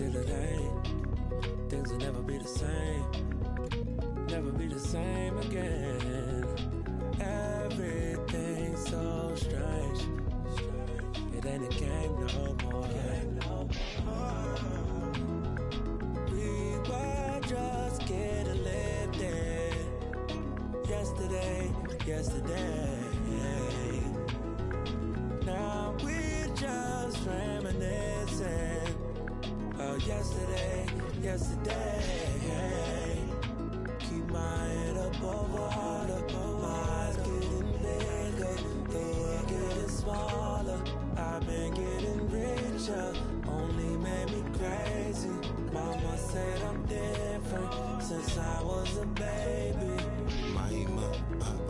till it ain't. Things will never be the same, never be the same again. Everything's so strange. It ain't a game no more. We were just getting lifted yesterday. Now we're just reminiscing of yesterday. Keep my head above water, my eyes getting bigger, the world getting smaller. I've been getting richer, only made me crazy. Mama said I'm different since I was a baby. My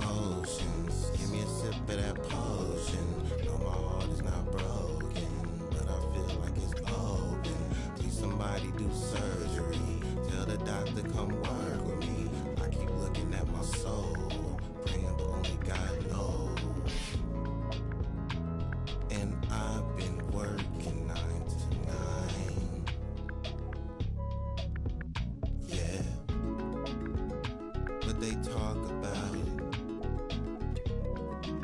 oceans, give me a sip of that potion. No, my heart is not broken, but I feel like it's open. Please somebody do surgery, tell the doctor come work with me. I keep looking at my soul, praying but only God knows. And I've been working 9 to 9. Yeah, but they talk about it,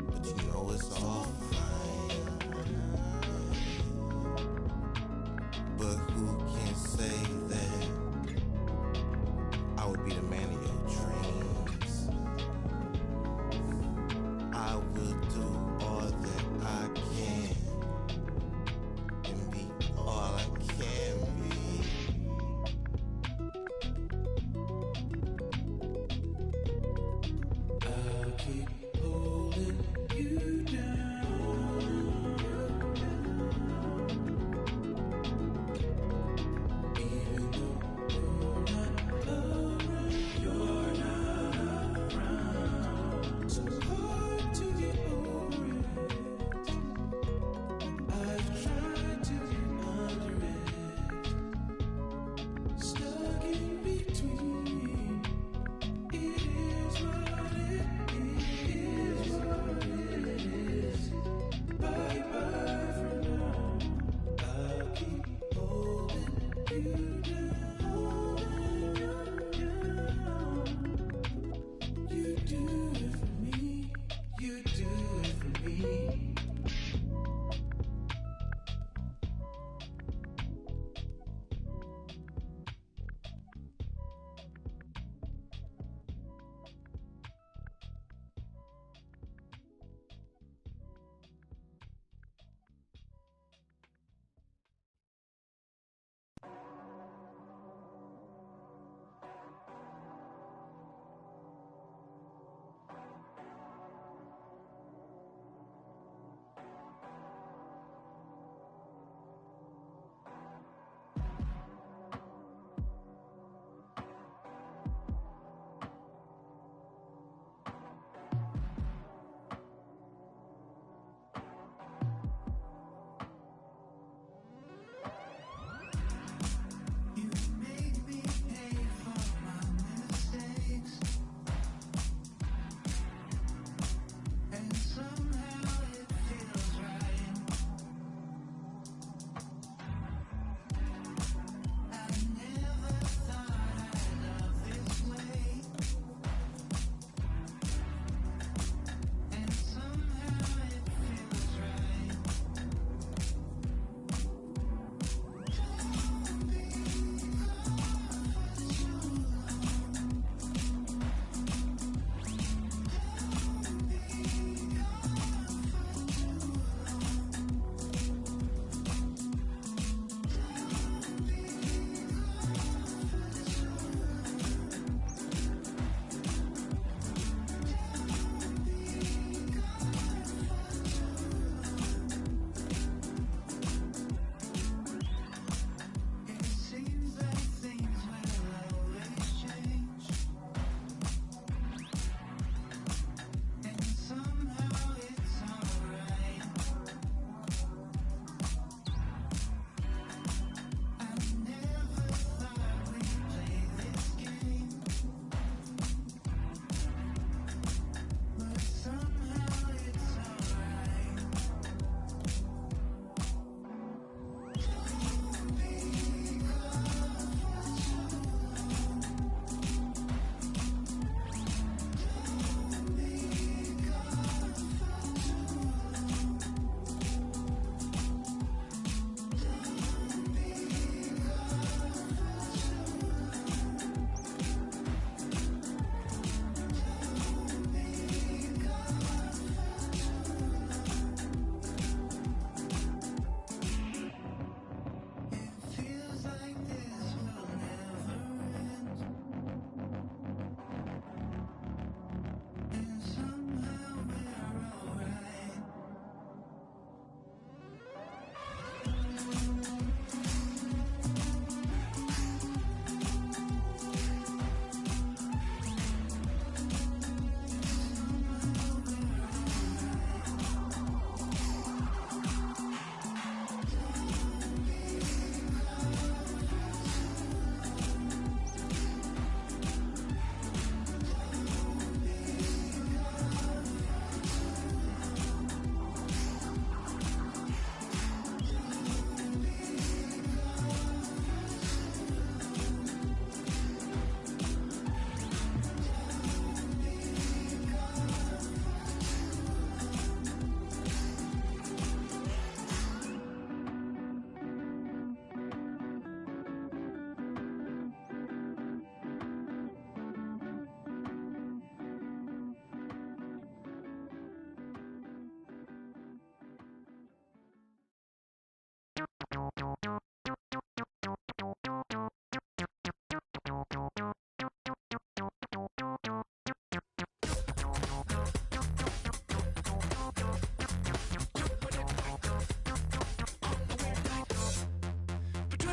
but you know it's all fine. But who can say that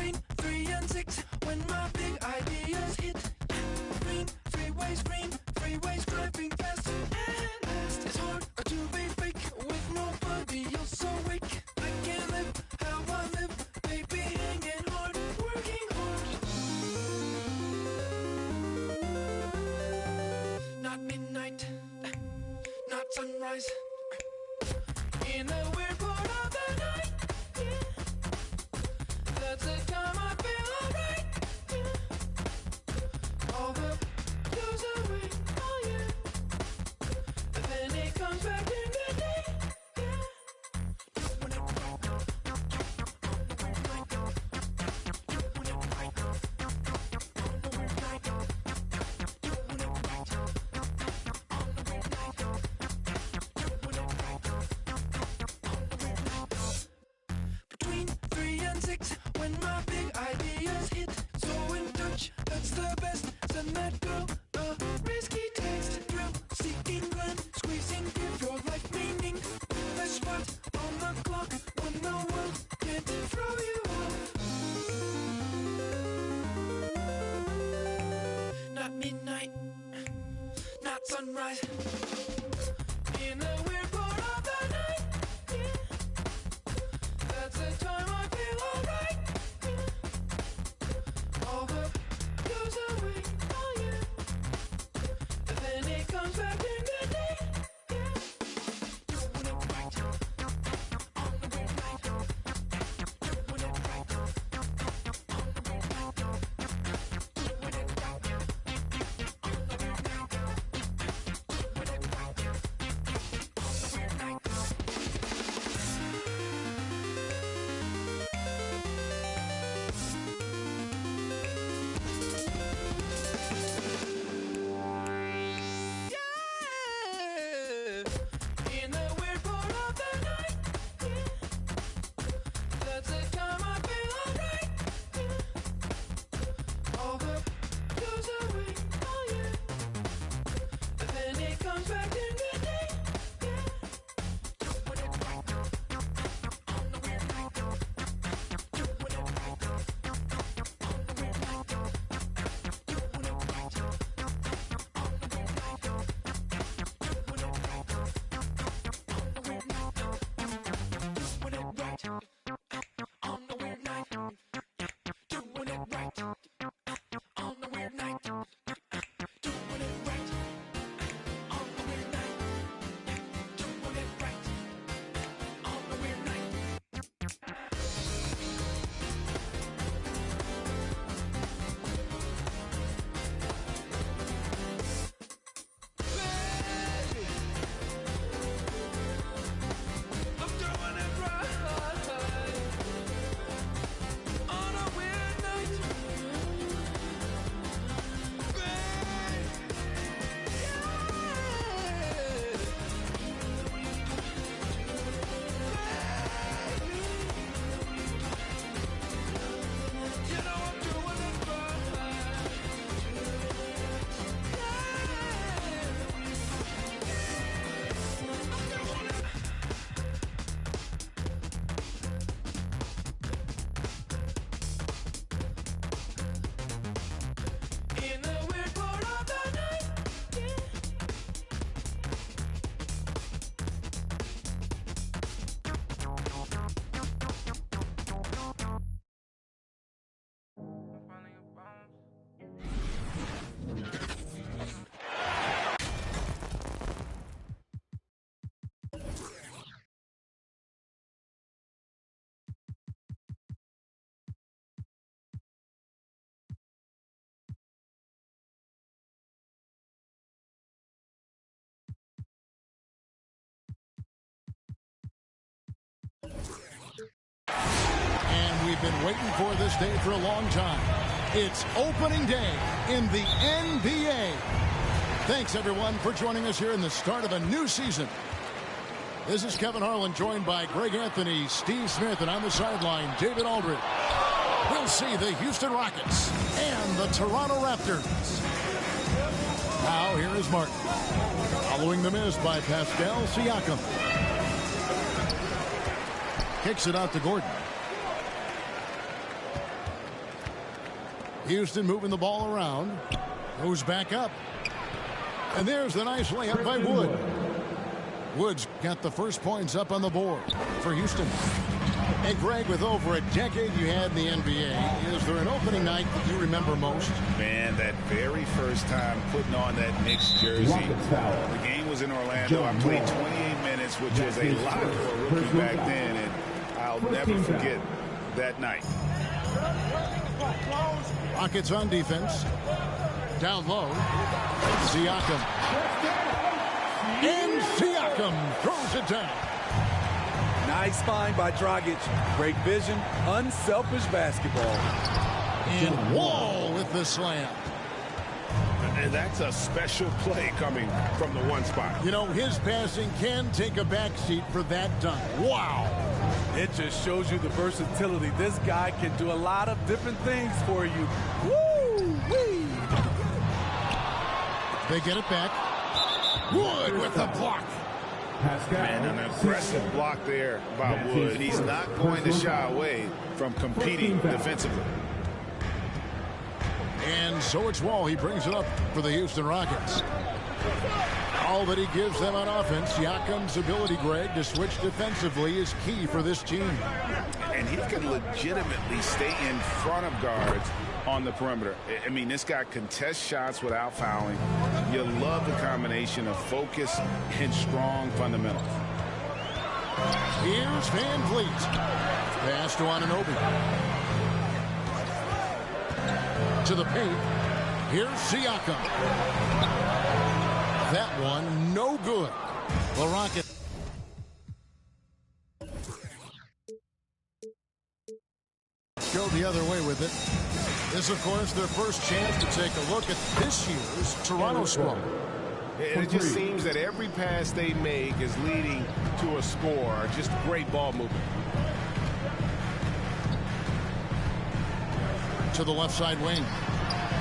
Between 3 and 6, when my big ideas hit. Green freeways driving fast and fast. It's hard to be fake with nobody else awake. I can't live how I live, baby, hanging hard, working hard. Not midnight, not sunrise. In a weird part of the night, yeah. That's the time I feel alright, yeah. All the blues away, oh yeah. And then it comes back in the day, yeah. Doing it right, on the weird night. Doing it right, on the weird night. Doing it right, on the weird night. Doing it right. Between 3 and 6, when my big ideas hit. So in touch, that's the best. Send that girl a risky text. Thrill seeking gland, squeezing, give your life meaning. The spot on the clock when the world can't throw you off. Not midnight, not sunrise. In a weird part of the night, yeah. That's the time I feel alright, yeah. All the blues away, oh yeah. And then it comes back in the day, yeah. Doing it right, on the weird night. Doing it right, on the weird night. Doing it right, on the weird night. Doing it right, on the weird night. In the weird part of the night, yeah. That's the time I feel alright, yeah. All the blues away, oh yeah. And then it comes back in the day, yeah. Doing it right, on the weird night. Doing it right, on the weird night. Doing it right, on the weird night. Doing it right, on the weird night. Doing it right, on the weird night. Doing it right, on the weird night. Doing it right, on the weird night. Doing it right, on the weird night. I'm doing it right on a weird night. You know I'm doing it right. In the weird part of the night, yeah. And we've been waiting for this day for a long time. It's opening day in the NBA. Thanks, everyone, for joining us here in the start of a new season. This is Kevin Harlan, joined by Greg Anthony, Steve Smith, and on the sideline, David Aldridge. We'll see the Houston Rockets and the Toronto Raptors. Now, here is Martin. Following the miss by Pascal Siakam. Kicks it out to Gordon. Houston moving the ball around. Goes back up. And there's the nice layup by Wood. Woods got the first points up on the board for Houston. Hey, Greg, with over a decade you had in the NBA, is there an opening night that you remember most? Man, that very first time putting on that Knicks jersey. The game was in Orlando. I played 28 minutes, which was a lot for a rookie back then, and I'll never forget that night. Rockets on defense. Down low. Siakam. And Siakam throws it down. Nice find by Dragic. Great vision, unselfish basketball. And Wall with the slam. And that's a special play coming from the one spot. You know, his passing can take a backseat for that dunk. Wow. It just shows you the versatility. This guy can do a lot of different things for you. Woo-wee. They get it back. Wood with the block. Man, an aggressive block there by Wood. He's not going to shy away from competing defensively. And so it's Wall. He brings it up for the Houston Rockets. All that he gives them on offense, Siakam's ability, Greg, to switch defensively is key for this team. And he can legitimately stay in front of guards on the perimeter. I mean, this guy contests shots without fouling. You love the combination of focus and strong fundamentals. Here's Van Vliet. Pass to Anunoby. To the paint. Here's Siakam. That one, no good. The Rockets. Go the other way with it. This, of course, their first chance to take a look at this year's Toronto squad. And it just seems that every pass they make is leading to a score. Just great ball movement. To the left side wing.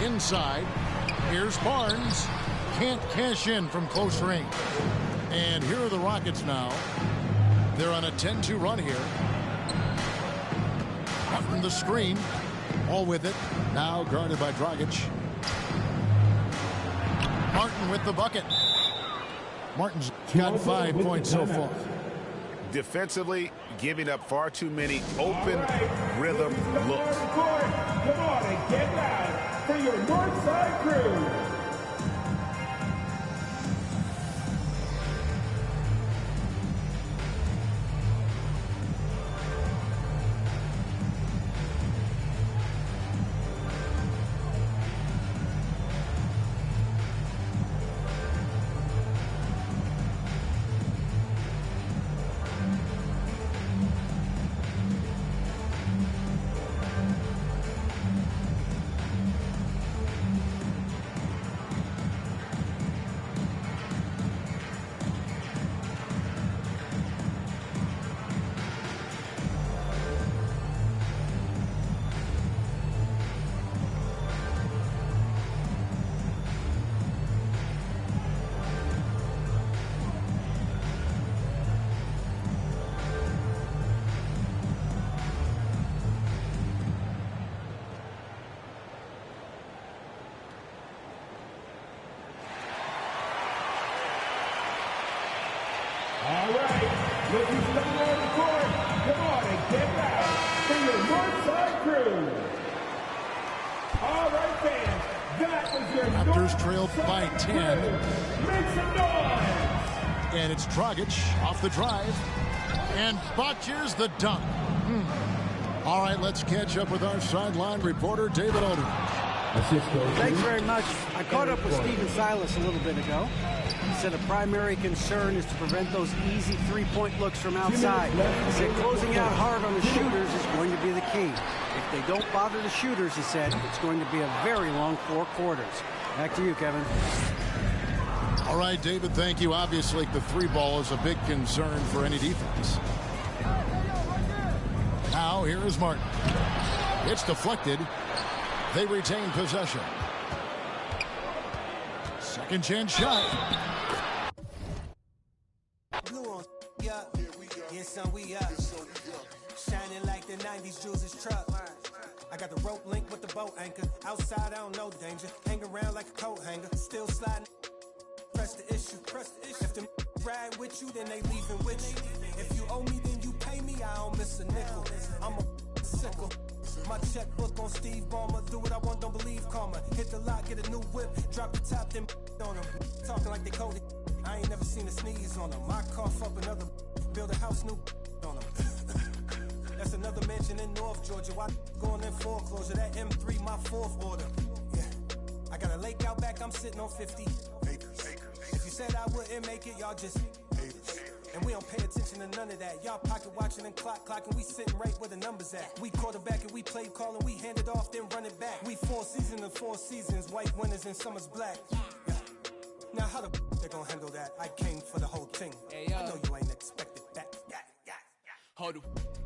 Inside. Here's Barnes. Can't cash in from close range. And here are the Rockets now. They're on a 10-2 run here. From the screen. All with it. Now guarded by Dragic. Martin with the bucket. Martin's got 5 points so far. Defensively, giving up far too many open rhythm looks. Come on and get loud for your Northside crew. All right, looking strong on the court. Come on and get loud for your Northside crew. All right, fans, that was your Raptors trailed by 10. Make some noise. And it's Dragic off the drive. And botches the dunk. All right, let's catch up with our sideline reporter, David Aldridge. Thanks very much. I caught up with Stephen Silas a little bit ago. He said a primary concern is to prevent those easy three-point looks from outside. He said closing out hard on the shooters is going to be the key. If they don't bother the shooters, he said, it's going to be a very long 4 quarters. Back to you, Kevin. All right, David, thank you. Obviously, the three ball is a big concern for any defense. Now, here is Martin. It's deflected. They retain possession. Second chance shot. Blue on, yes, son, we up. Shining like the 90s Jules' truck. I got got the rope linked with the boat anchor. Outside, I don't know danger. Hang around like a coat hanger. Still sliding. Press the issue. If them ride with you, then they leaving with you. If you owe me, then you pay me. I don't miss a nickel. I'm a sickle. My checkbook on Steve Ballmer. Do what I want, don't believe karma. Hit the lot, get a new whip. Drop the top, then on them. Talking like they coded. I ain't never seen a sneeze on them. I cough up another. Build a house new on them. That's another mansion in North Georgia. Why going in foreclosure? That M3, my fourth order. Yeah. I got a lake out back, I'm sitting on 50 acres. If you said I wouldn't make it, y'all just haters. And we don't pay attention to none of that. Y'all pocket watching and clocking. We sitting right where the numbers at. We quarterback and we play call and we hand it off, then run it back. We 4 seasons and 4 seasons. White winners and summer's black. Yeah. Now how the they gonna handle that? I came for the whole thing. Hey, I know you ain't expected that. Hold the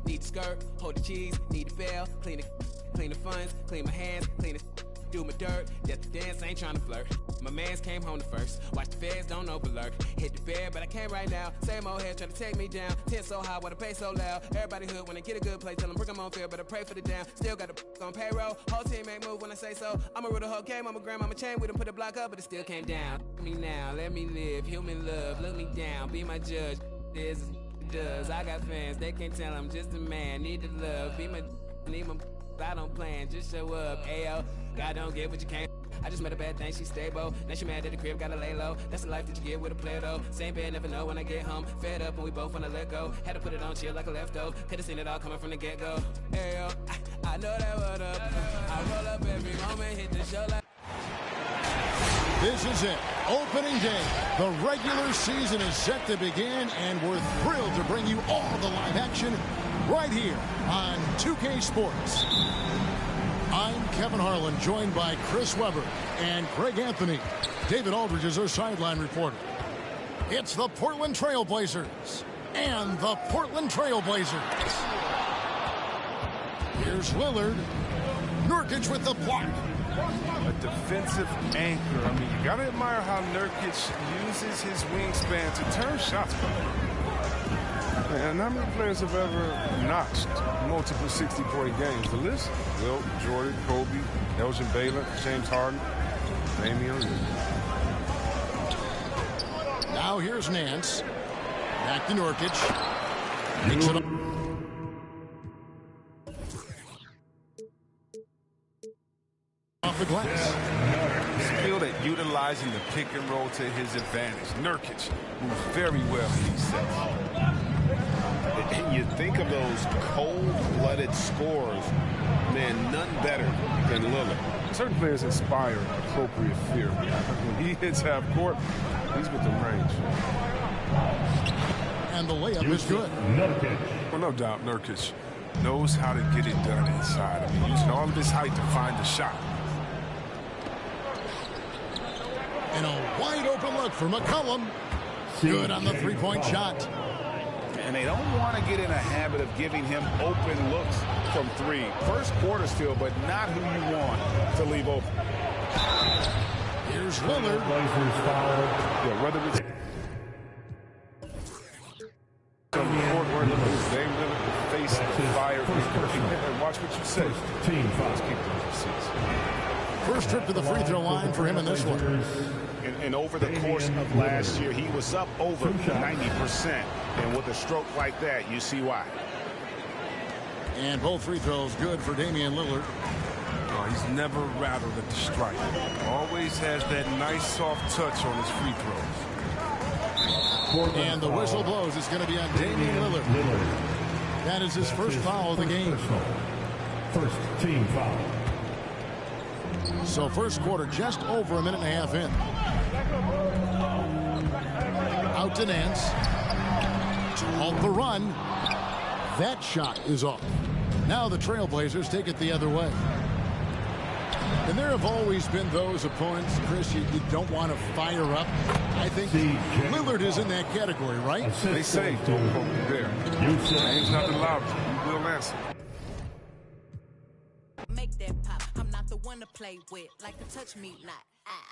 need the skirt, hold the cheese, need the bell, clean the funds, clean my hands, clean the do my dirt. That's the dance, ain't trying to flirt. My mans came home the first. Watch the feds, don't overlurk. Hit the bed, but I can't right now. Same old head trying to take me down. Tent so high, wanna pay so loud. Everybody hood when they get a good play. Tell them bring them on field, but I pray for the down. Still got the on payroll. Whole team ain't move when I say so. I'm a real whole game, I'm a gram, I'm a chain. We done put the block up, but it still came down. Let me now, let me live. Human love, look me down. Be my judge. This is does. I got fans, they can't tell I'm just a man. Need the love, be my need my I don't plan, just show up. Ayo, God don't get what you can't. I just met a bad thing, she stable. Now she mad at the crib, gotta lay low. That's the life that you get with a player though. Same bed, never know when I get home. Fed up and we both wanna let go. Had to put it on chill like a leftover. Could've seen it all coming from the get-go. Ayo, I know that what up. I roll up every moment, hit the show like. This is it, opening day. The regular season is set to begin, and we're thrilled to bring you all the live action right here on 2K Sports. I'm Kevin Harlan, joined by Chris Webber and Greg Anthony. David Aldridge is our sideline reporter. It's the Portland Trail Blazers and the Portland Trail Blazers. Here's Lillard. Nurkic with the block. A defensive anchor. I mean, you got to admire how Nurkic uses his wingspan to turn shots. And how many players have ever notched multiple 60-point games? The list? Wilt, Jordan, Kobe, Elgin Baylor, James Harden, Damian Lillard. Now here's Nance. Back to Nurkic. Makes it up. Off the glass. Skilled at utilizing the pick and roll to his advantage. Nurkic moves very well in these sets. And you think of those cold-blooded scorers, man, none better than Lillard. Certain players inspire appropriate fear. When he hits half court, he's with the range. And the layup is good. Well, no doubt Nurkic knows how to get it done inside. I mean, using all of his height to find the shot. And a wide open look for McCollum. Good on the three-point shot. And they don't want to get in a habit of giving him open looks from three. First quarter still, but not who you want to leave open. Here's Lillard. Yeah, whether it's Dame Lillard will face the fire. And watch what you say. Let's keep those receipts. First trip to the free throw line for him in this one. And over the course of last year, he was up over 90%. And with a stroke like that, you see why. And both free throws good for Damian Lillard. Oh, he's never rattled at the strike. Always has that nice soft touch on his free throws. And the whistle blows. It's going to be on Damian Lillard. That is his first foul of the game. First team foul. So first quarter just over a minute and a half in. Out to Nance. To halt the run. That shot is off. Now the Trailblazers take it the other way. And there have always been those opponents, Chris, you don't want to fire up. I think Lillard is in that category, right? They say don't poke the bear. Ain't nothing loud. You will answer. Make that pop. I'm not the one to play with, like a touch me not.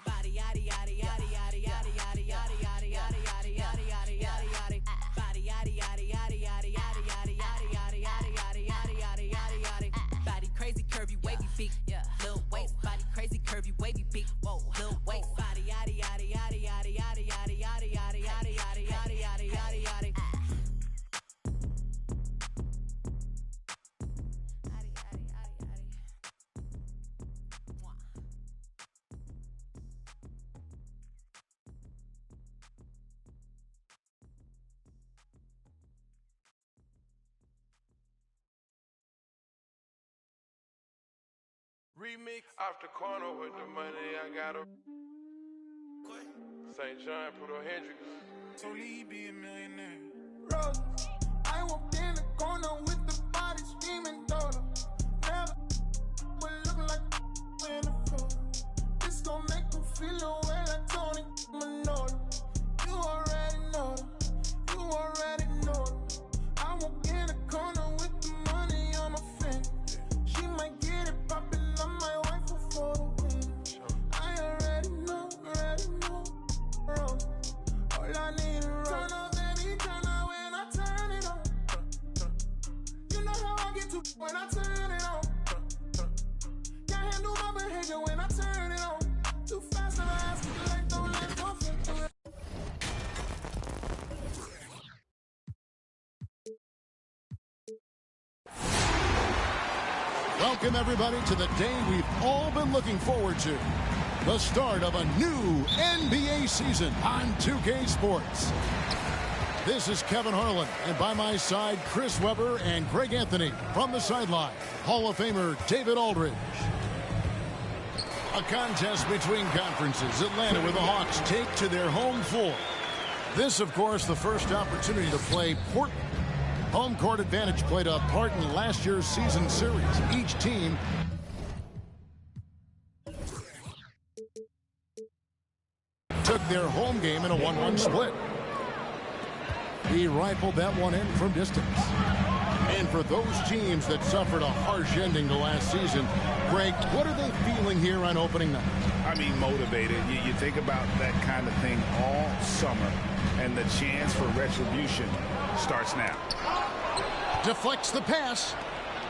Body yada yada yada yada yada yada yada yada yada yada yada yada yada yada. Body yada yada yada yada yada yada yada yada yada yada yada yada yada yada. Body crazy, curvy, wavy, Remix. Off the corner with the money, I got a St. John, put on Hendrix. So Lee be a millionaire. Rose, I walked in the corner with the body screaming daughter. Never but look like in the floor. This gon' make them feel the way like Tony Manolo. You already know them. You already know them. I walk in the corner with the money on my finger. She might get it poppin', I might wife her for the win. I already know, Rose. All I need is Rose. Turn up, baby, turn up when I turn it on. You know how I get to when I turn it on. Can't handle my behavior when I turn it on. Too fast, never ask me like don't let go for it. Welcome, everybody, to the day we've all been looking forward to. The start of a new NBA season on 2K Sports. This is Kevin Harlan, and by my side, Chris Webber and Greg Anthony. From the sideline, Hall of Famer David Aldridge. A contest between conferences. Atlanta with the Hawks take to their home floor. This, of course, the first opportunity to play Portland. Home court advantage played a part in last year's season series. Each team took their home game in a 1-1 split. He rifled that one in from distance. And for those teams that suffered a harsh ending to last season, Greg, what are they feeling here on opening night? I mean, motivated. You think about that kind of thing all summer, and the chance for retribution starts now. Deflects the pass.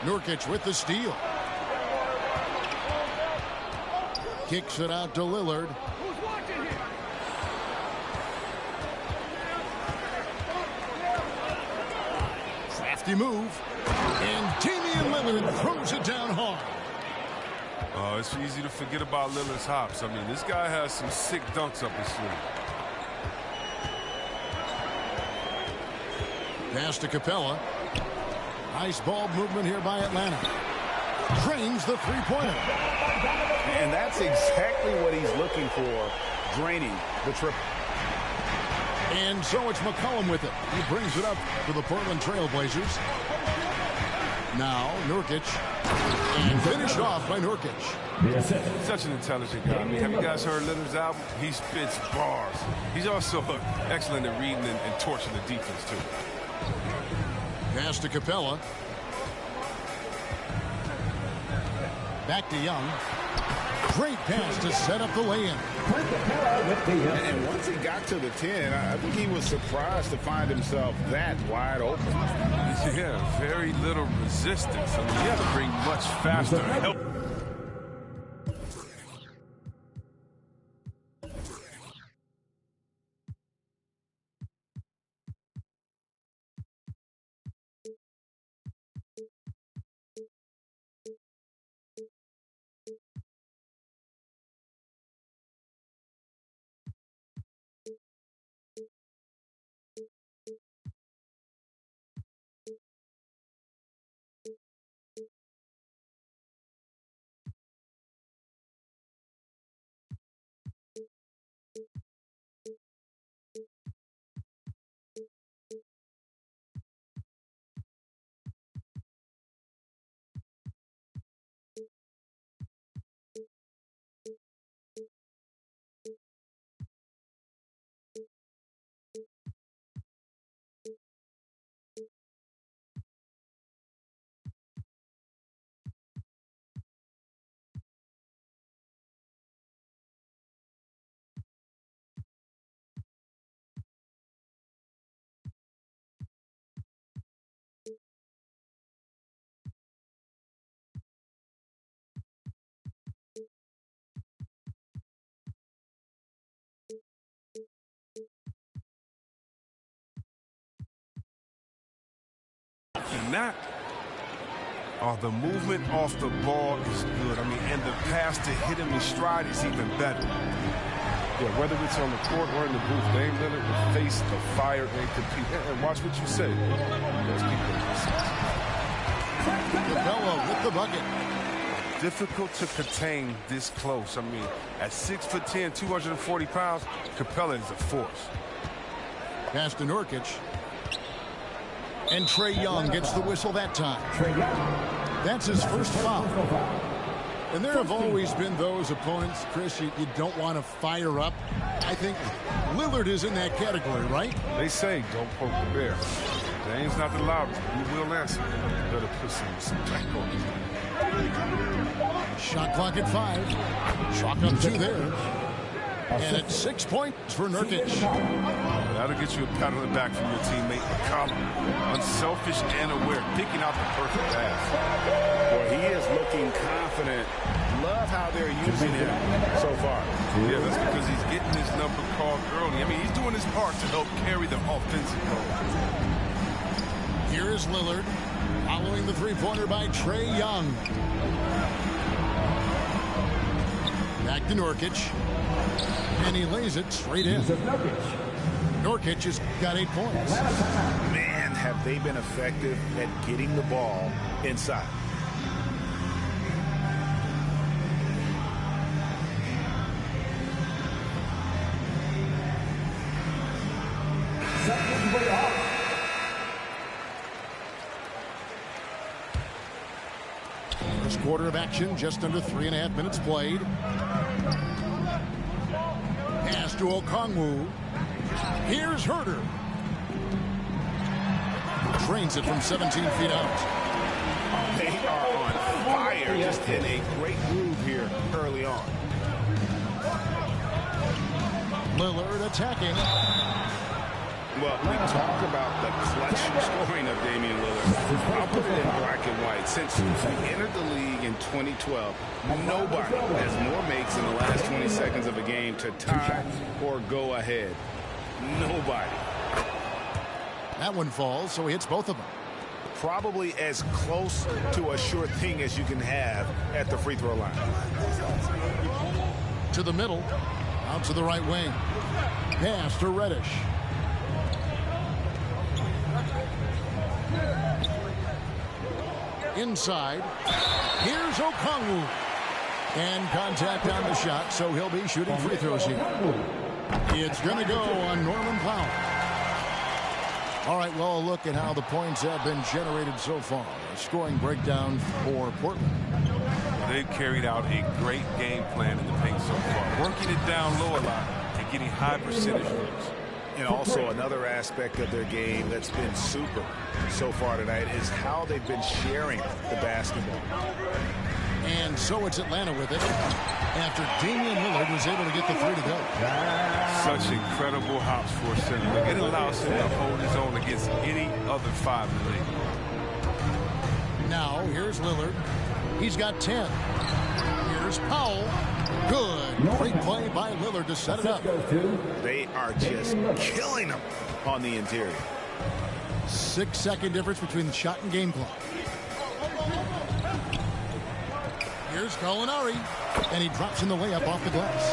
Nurkic with the steal. Kicks it out to Lillard. Crafty move. And Damian Lillard throws it down hard. It's easy to forget about Lillard's hops. I mean, this guy has some sick dunks up his sleeve. Pass to Capella. Nice ball movement here by Atlanta. Drains the three-pointer. And that's exactly what he's looking for, draining the triple. And so it's McCollum with it. He brings it up for the Portland Trailblazers. Now Nurkic. And finished off by Nurkic. Such an intelligent guy. I mean, have you guys heard Lillard's album? He spits bars. He's also excellent at reading and torching the defense, too. Pass to Capella. Back to Young. Great pass to set up the lay-in. And once he got to the 10, I think he was surprised to find himself that wide open. Yeah, very little resistance. I mean, he had to bring much faster help. And that, the movement off the ball is good. I mean, and the pass to hit him in stride is even better. Yeah, whether it's on the court or in the booth, Dame Lillard will face the fire and compete. And watch what you say. Capella with the bucket. difficult to contain this close. I mean, at 6'10", 240 pounds, Capella is a force. Pass to Nurkic. And Trae Young gets the whistle that time. That's his first foul. And there have always been those opponents, Chris, you don't want to fire up. I think Lillard is in that category, right? They say don't poke the bear. James not the loudest. You will answer. Better put some back on. Shot clock at 5. Chalk up 2 there. And it's 6 points for Nurkic. That'll get you a pat on the back from your teammate, McCollum. Unselfish and aware, picking out the perfect pass. Well, he is looking confident. Love how they're using him so far. Yeah, that's because he's getting his number called early. I mean, he's doing his part to help carry the offensive goal. Here is Lillard, following the three-pointer by Trae Young. Back to Nurkic. And he lays it straight in. Nurkic has got 8 points. Man, have they been effective at getting the ball inside. First quarter of action, just under 3.5 minutes played. Pass to Okongwu. Here's Herter. Trains it from 17 feet out. They are on fire, just in a great groove here early on. Lillard attacking. Well, we talk about the clutch scoring of Damian Lillard. I'll put it in black and white. Since he entered the league in 2012, nobody has more makes in the last 20 seconds of a game to tie or go ahead. Nobody. That one falls, so he hits both of them. Probably as close to a sure thing as you can have at the free throw line. To the middle, out to the right wing. Pass to Reddish. Inside. Here's Okongwu. And contact on the shot, so he'll be shooting free throws here. It's going to go on Norman Powell. All right, well, a look at how the points have been generated so far. A scoring breakdown for Portland. They've carried out a great game plan in the paint so far, working it down low a lot and getting high percentage looks. And also another aspect of their game that's been super so far tonight is how they've been sharing the basketball. And so it's Atlanta with it after Damian Lillard was able to get the 3 to go. Such incredible hops for a center. It allows him to hold his own against any other 5 in the league. Now, here's Lillard. He's got 10. Here's Powell. Good. Great play by Lillard to set it up. They are just killing them on the interior. 6-second difference between the shot and game clock. Here's Gallinari. And he drops in the layup off the glass.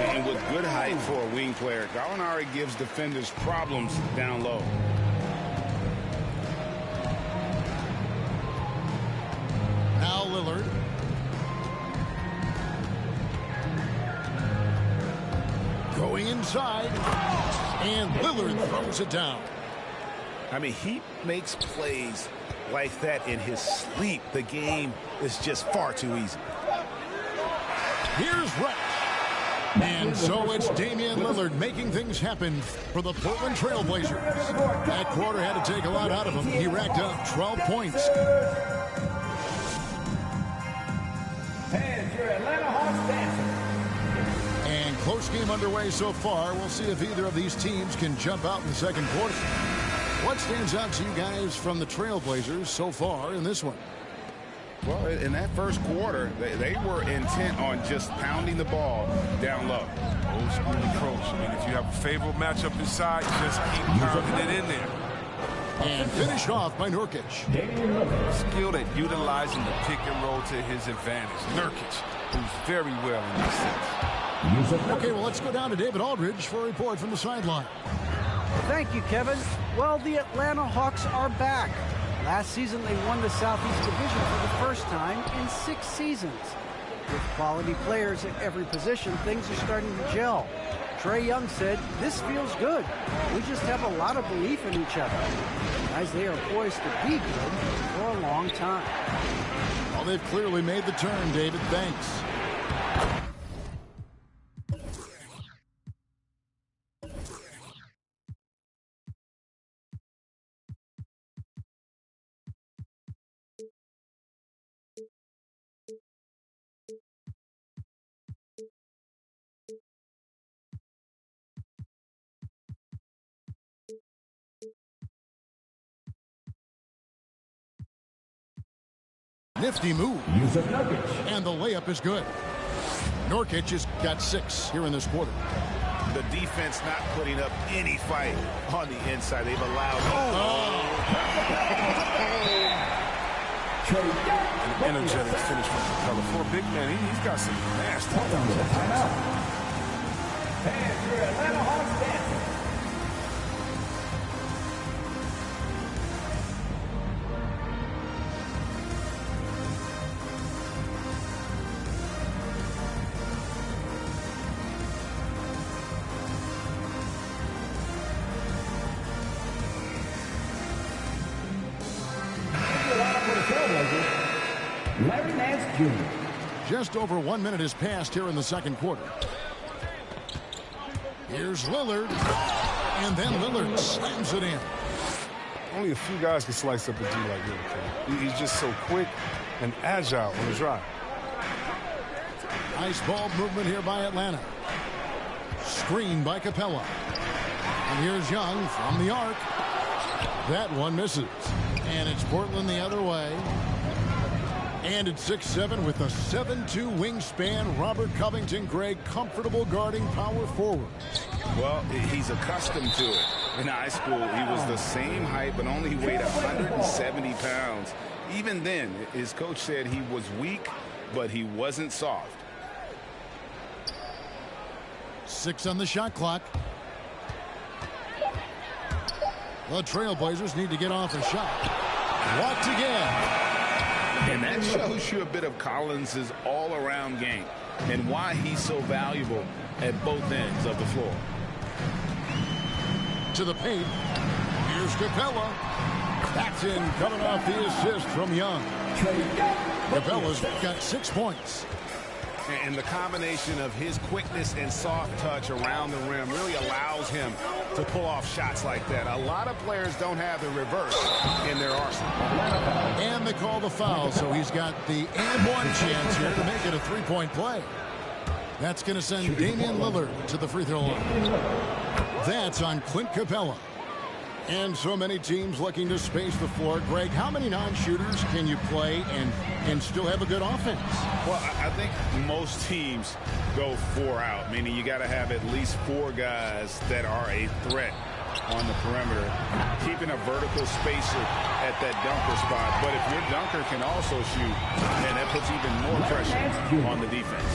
And with good height for a wing player, Gallinari gives defenders problems down low. Now Lillard. Going inside. And Lillard throws it down. I mean, he makes plays like that in his sleep. The game is just far too easy. Here's Reddish. And so it's Damian Lillard making things happen for the Portland Trail Blazers. That quarter had to take a lot out of him. He racked up 12 points. And your Atlanta Hawks dancing. And close game underway so far. We'll see if either of these teams can jump out in the second quarter. What stands out to you guys from the Trailblazers so far in this one? Well, in that first quarter, they were intent on just pounding the ball down low. Old school approach. I mean, if you have a favorable matchup inside, just keep pounding it in there. And finished off by Nurkic. Skilled at utilizing the pick and roll to his advantage. Nurkic, who's very well in this sense. Okay, well, let's go down to David Aldridge for a report from the sideline. Thank you, Kevin. Well, the Atlanta Hawks are back. Last season, they won the Southeast Division for the first time in 6 seasons. With quality players at every position, things are starting to gel. Trae Young said, "This feels good. We just have a lot of belief in each other." Guys, they are poised to be good for a long time. Well, they've clearly made the turn, David. Thanks. Nifty move. And the layup is good. Nurkic has got 6 here in this quarter. The defense not putting up any fight on the inside. They've allowed... An energetic finish from Capella. For a big man, he's got some nasty And your Atlanta Hawks dancing. Larry Nance Jr. Just over 1 minute has passed here in the second quarter. Here's Lillard. And then Lillard slams it in. Only a few guys can slice up a G like Lillard. He's just so quick and agile on the drive. Nice ball movement here by Atlanta. Screen by Capella. And here's Young from the arc. That one misses. And it's Portland the other way. And at 6'7" with a 7'2" wingspan, Robert Covington, Greg, comfortable guarding power forward. Well, he's accustomed to it. In high school, he was the same height, but only weighed 170 pounds. Even then, his coach said he was weak, but he wasn't soft. 6 on the shot clock. The Trailblazers need to get off a shot. Blocked again. And that shows you a bit of Collins' all-around game and why he's so valuable at both ends of the floor. To the paint. Here's Capella. That's in, coming off the assist from Young. Capella's got 6 points. And the combination of his quickness and soft touch around the rim really allows him to pull off shots like that. A lot of players don't have the reverse in their arsenal. And they call the foul, so he's got the and one chance here to make it a three-point play. That's going to send Damian Lillard to the free throw line. That's on Clint Capella. And so many teams looking to space the floor. Greg, how many non-shooters can you play and still have a good offense? Well, I think most teams go 4 out, meaning you got to have at least 4 guys that are a threat on the perimeter, keeping a vertical spacer at that dunker spot. But if your dunker can also shoot, then that puts even more pressure on the defense.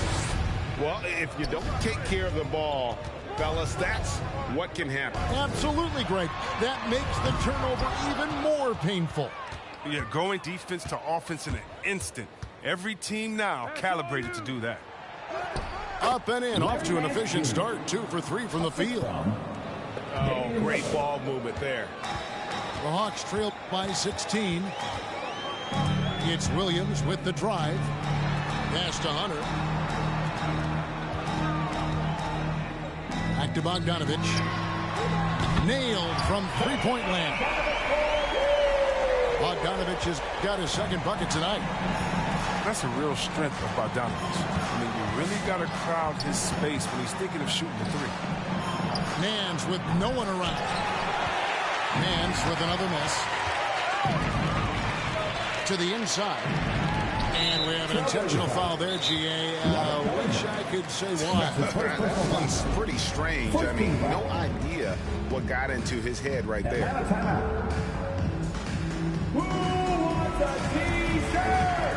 Well, if you don't take care of the ball, fellas, that's what can happen. Absolutely, Greg. That makes the turnover even more painful. Yeah, going defense to offense in an instant. Every team now calibrated to do that. Up and in, off to an efficient start. 2 for 3 from the field. Oh, great ball movement there. The Hawks trail by 16. It's Williams with the drive. Pass to Hunter. Back to Bogdanovic. Nailed from three-point land. Bogdanovic has got his second bucket tonight. That's a real strength of Bogdanovic. I mean, you really got to crowd his space when he's thinking of shooting the 3. Mans with no one around. Mans with another miss. To the inside. And we have an intentional foul there, GA. Wish I could say why. That one's pretty strange. I mean, no idea what got into his head right there. Who wants a t-shirt?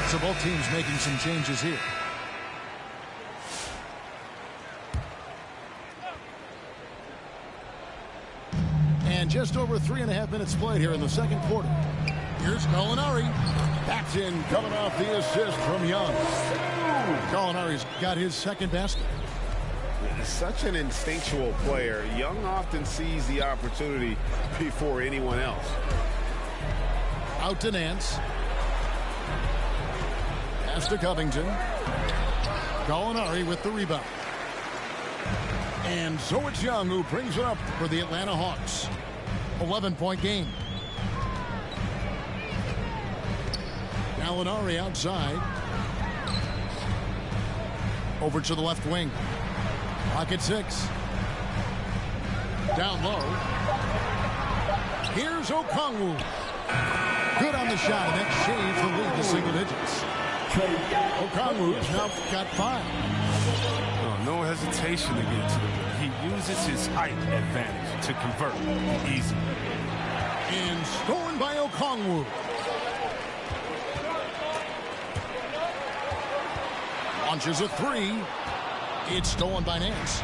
So both teams making some changes here. And just over 3.5 minutes played here in the second quarter. Here's Gallinari. That's in, coming off the assist from Young. Gallinari's got his second basket. Such an instinctual player. Young often sees the opportunity before anyone else. Out to Nance. Pass to Covington. Gallinari with the rebound. And so it's Young who brings it up for the Atlanta Hawks. 11-point game. Gallinari outside. Over to the left wing. Pocket 6. Down low. Here's Okongwu. Good on the shot, and that shaves the lead to single digits. Okongwu's now got 5. Oh, no hesitation to get to the rim. He uses his height advantage to convert easy. And stolen by Okongwu. Launches a 3. It's stolen by Nance.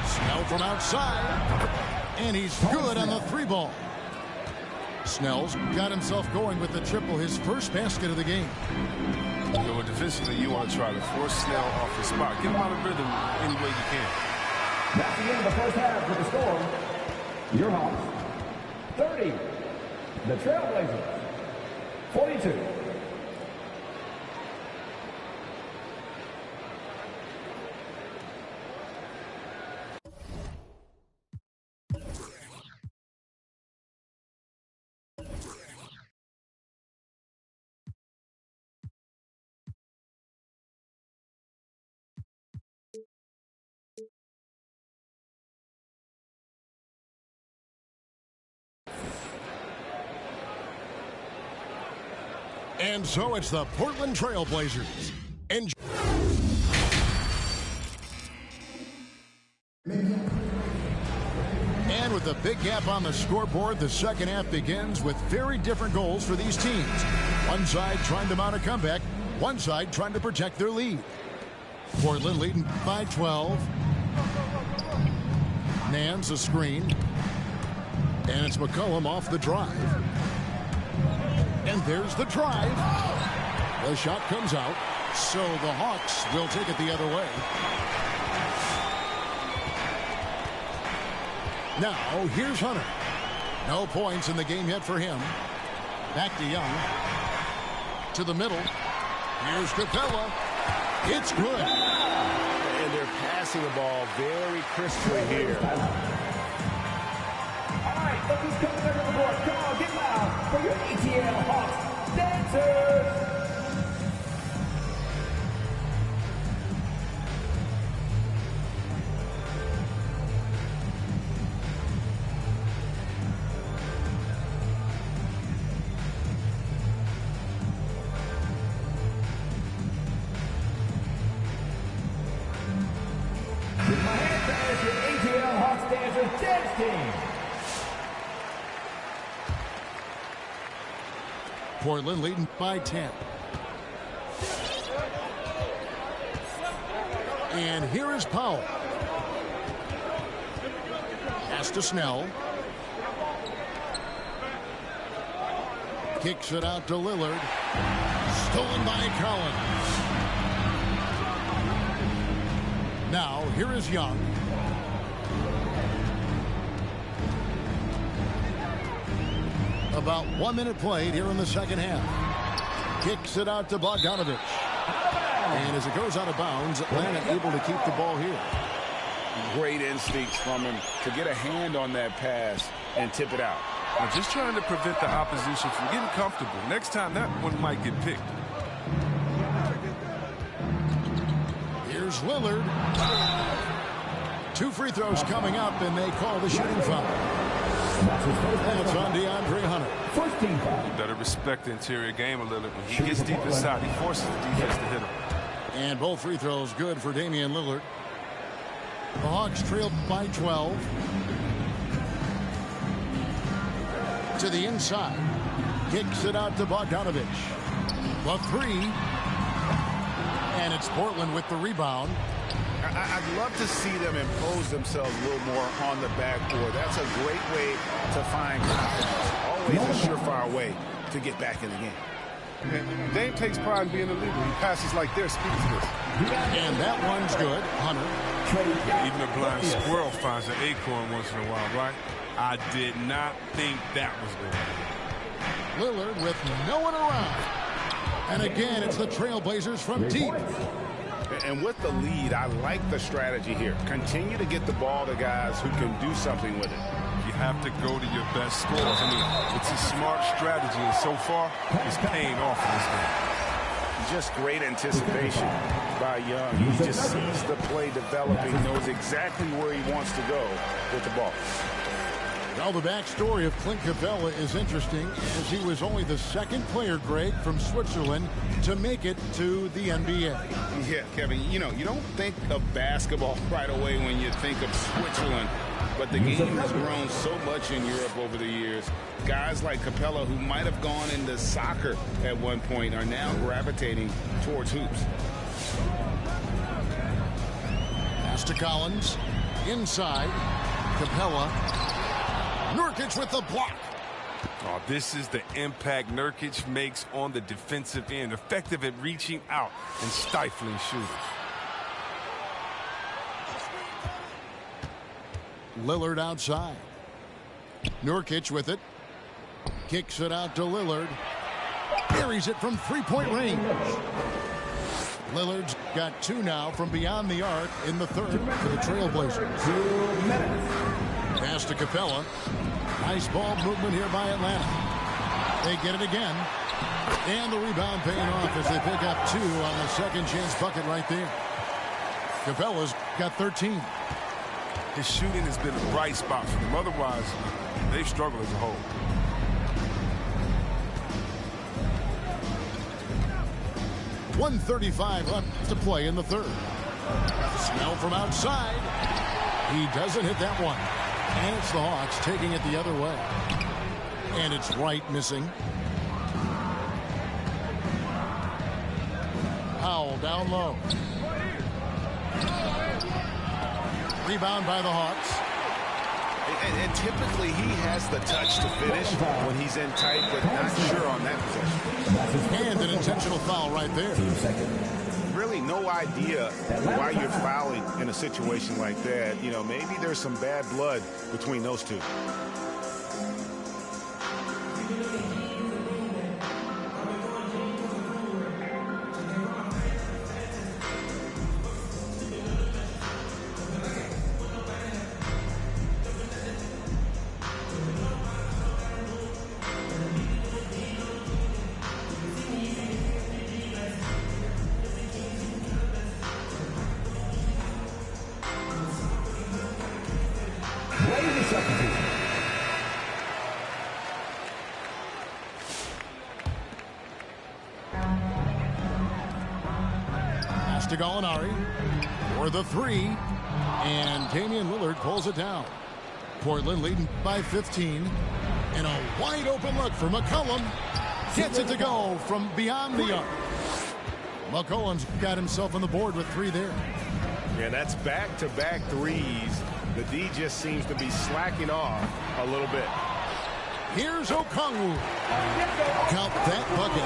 Snell from outside. And he's good on the 3 ball. Snell's got himself going with the triple, his first basket of the game. So defensively, you want to try to force Snell off the spot. Get him out of rhythm any way you can. That's the end of the first half for the score. Your Hawks, 30. The Trailblazers, 42. And so it's the Portland Trailblazers. And with a big gap on the scoreboard, the second half begins with very different goals for these teams. One side trying to mount a comeback, one side trying to protect their lead. Portland leading by 12. Nance a screen. And it's McCollum off the drive. And there's the drive. The shot comes out, so the Hawks will take it the other way. Now, here's Hunter. No points in the game yet for him. Back to Young. To the middle. Here's Capella. It's good. And they're passing the ball very crisply here. All right, look who's coming under the board. Come on, get loud for your ATL Hawks dancers. With my hand fans, your ATL Hawks dancers dance team. Portland leading by 10. And here is Powell. Pass to Snell. Kicks it out to Lillard. Stolen by Collins. Now, here is Young. About 1 minute played here in the second half. Kicks it out to Bogdanovich. And as it goes out of bounds, Atlanta able to keep the ball here. Great instincts from him to get a hand on that pass and tip it out. I'm just trying to prevent the opposition from getting comfortable. Next time, that one might get picked. Here's Lillard. 2 free throws coming up, and they call the shooting foul. That's on DeAndre Hunter. First team foul. You better respect the interior game a little. When he gets deep inside, he forces the defense to hit him. And both free throws good for Damian Lillard. The Hawks trailed by 12. To the inside. Kicks it out to Bogdanovich. The three. And it's Portland with the rebound. I'd love to see them impose themselves a little more on the backboard. That's a great way to find confidence. Always a surefire way to get back in the game. And Dame takes pride in being a leader. He passes like this, speaks this. And that one's good. Hunter. Even a blind squirrel finds an acorn once in a while, right? I did not think that was good. Lillard with no one around. And again, it's the Trailblazers from deep. And with the lead, I like the strategy here. Continue to get the ball to guys who can do something with it. You have to go to your best scorers. I mean, it's a smart strategy, and so far, it's paying off in this game. Just great anticipation by Young. He just sees the play developing, knows exactly where he wants to go with the ball. Well, the backstory of Clint Capella is interesting, as he was only the second player, Greg, from Switzerland to make it to the NBA. Yeah, Kevin, you know, you don't think of basketball right away when you think of Switzerland, but the game has grown so much in Europe over the years. Guys like Capella, who might have gone into soccer at one point, are now gravitating towards hoops. Pass to Collins. Inside. Capella. Nurkic with the block. Oh, this is the impact Nurkic makes on the defensive end. Effective at reaching out and stifling shooters. Lillard outside. Nurkic with it. Kicks it out to Lillard. Buries it from three-point range. Lillard's got two now from beyond the arc in the third for the Trailblazers. 2 minutes. Pass to Capella. Nice ball movement here by Atlanta. They get it again. And the rebound paying off as they pick up 2 on the second chance bucket right there. Capella's got 13. His shooting has been a bright spot for them. Otherwise, they struggle as a whole. .135 left to play in the third. Snell from outside. He doesn't hit that one. And it's the Hawks taking it the other way. And it's Wright missing. Powell down low. Rebound by the Hawks. And typically he has the touch to finish when he's in tight, but not sure on that possession. And an intentional foul right there. Really no idea why you're fouling in a situation like that. You know, maybe there's some bad blood between those two. To Gallinari for the three, and Damian Lillard pulls it down. Portland leading by 15, and a wide open look for McCollum. Gets it to go from beyond the arc. McCollum's got himself on the board with 3 there. Yeah, that's back-to-back threes. The D just seems to be slacking off a little bit. Here's Okongwu. Count that bucket.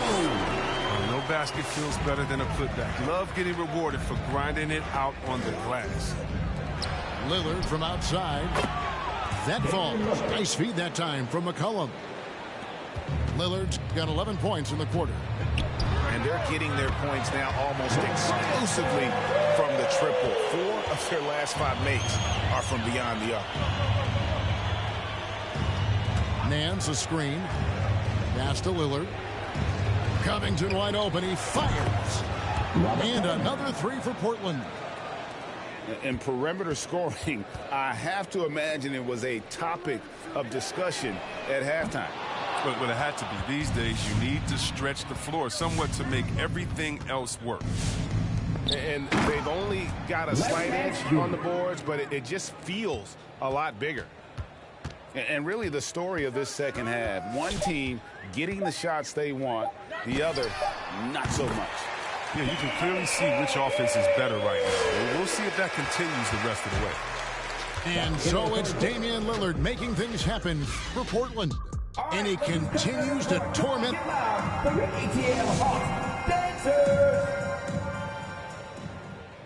No basket feels better than a putback. Love getting rewarded for grinding it out on the glass. Lillard from outside. That falls. Nice feed that time from McCollum. Lillard's got 11 points in the quarter. And they're getting their points now almost exclusively from the triple. 4 of their last 5 makes are from beyond the arc. Nance a screen. Pass to Lillard. Covington wide open. He fires. And another 3 for Portland. In perimeter scoring, I have to imagine it was a topic of discussion at halftime. But it had to be. These days, you need to stretch the floor somewhat to make everything else work. And they've only got a slight edge on the boards, but it just feels a lot bigger. And really the story of this second half, one team getting the shots they want, the other not so much. Yeah, you can clearly see which offense is better right now. We'll see if that continues the rest of the way. And so it's Damian Lillard making things happen for Portland. And he continues to torment.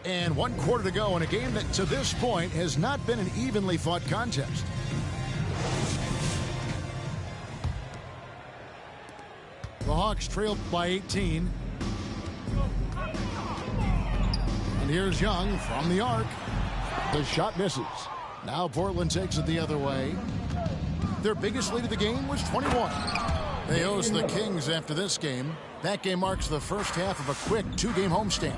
And 1 quarter to go in a game that to this point has not been an evenly fought contest. The Hawks trailed by 18. And here's Young from the arc. The shot misses. Now Portland takes it the other way. Their biggest lead of the game was 21. They host the Kings after this game. That game marks the first half of a quick 2-game homestand.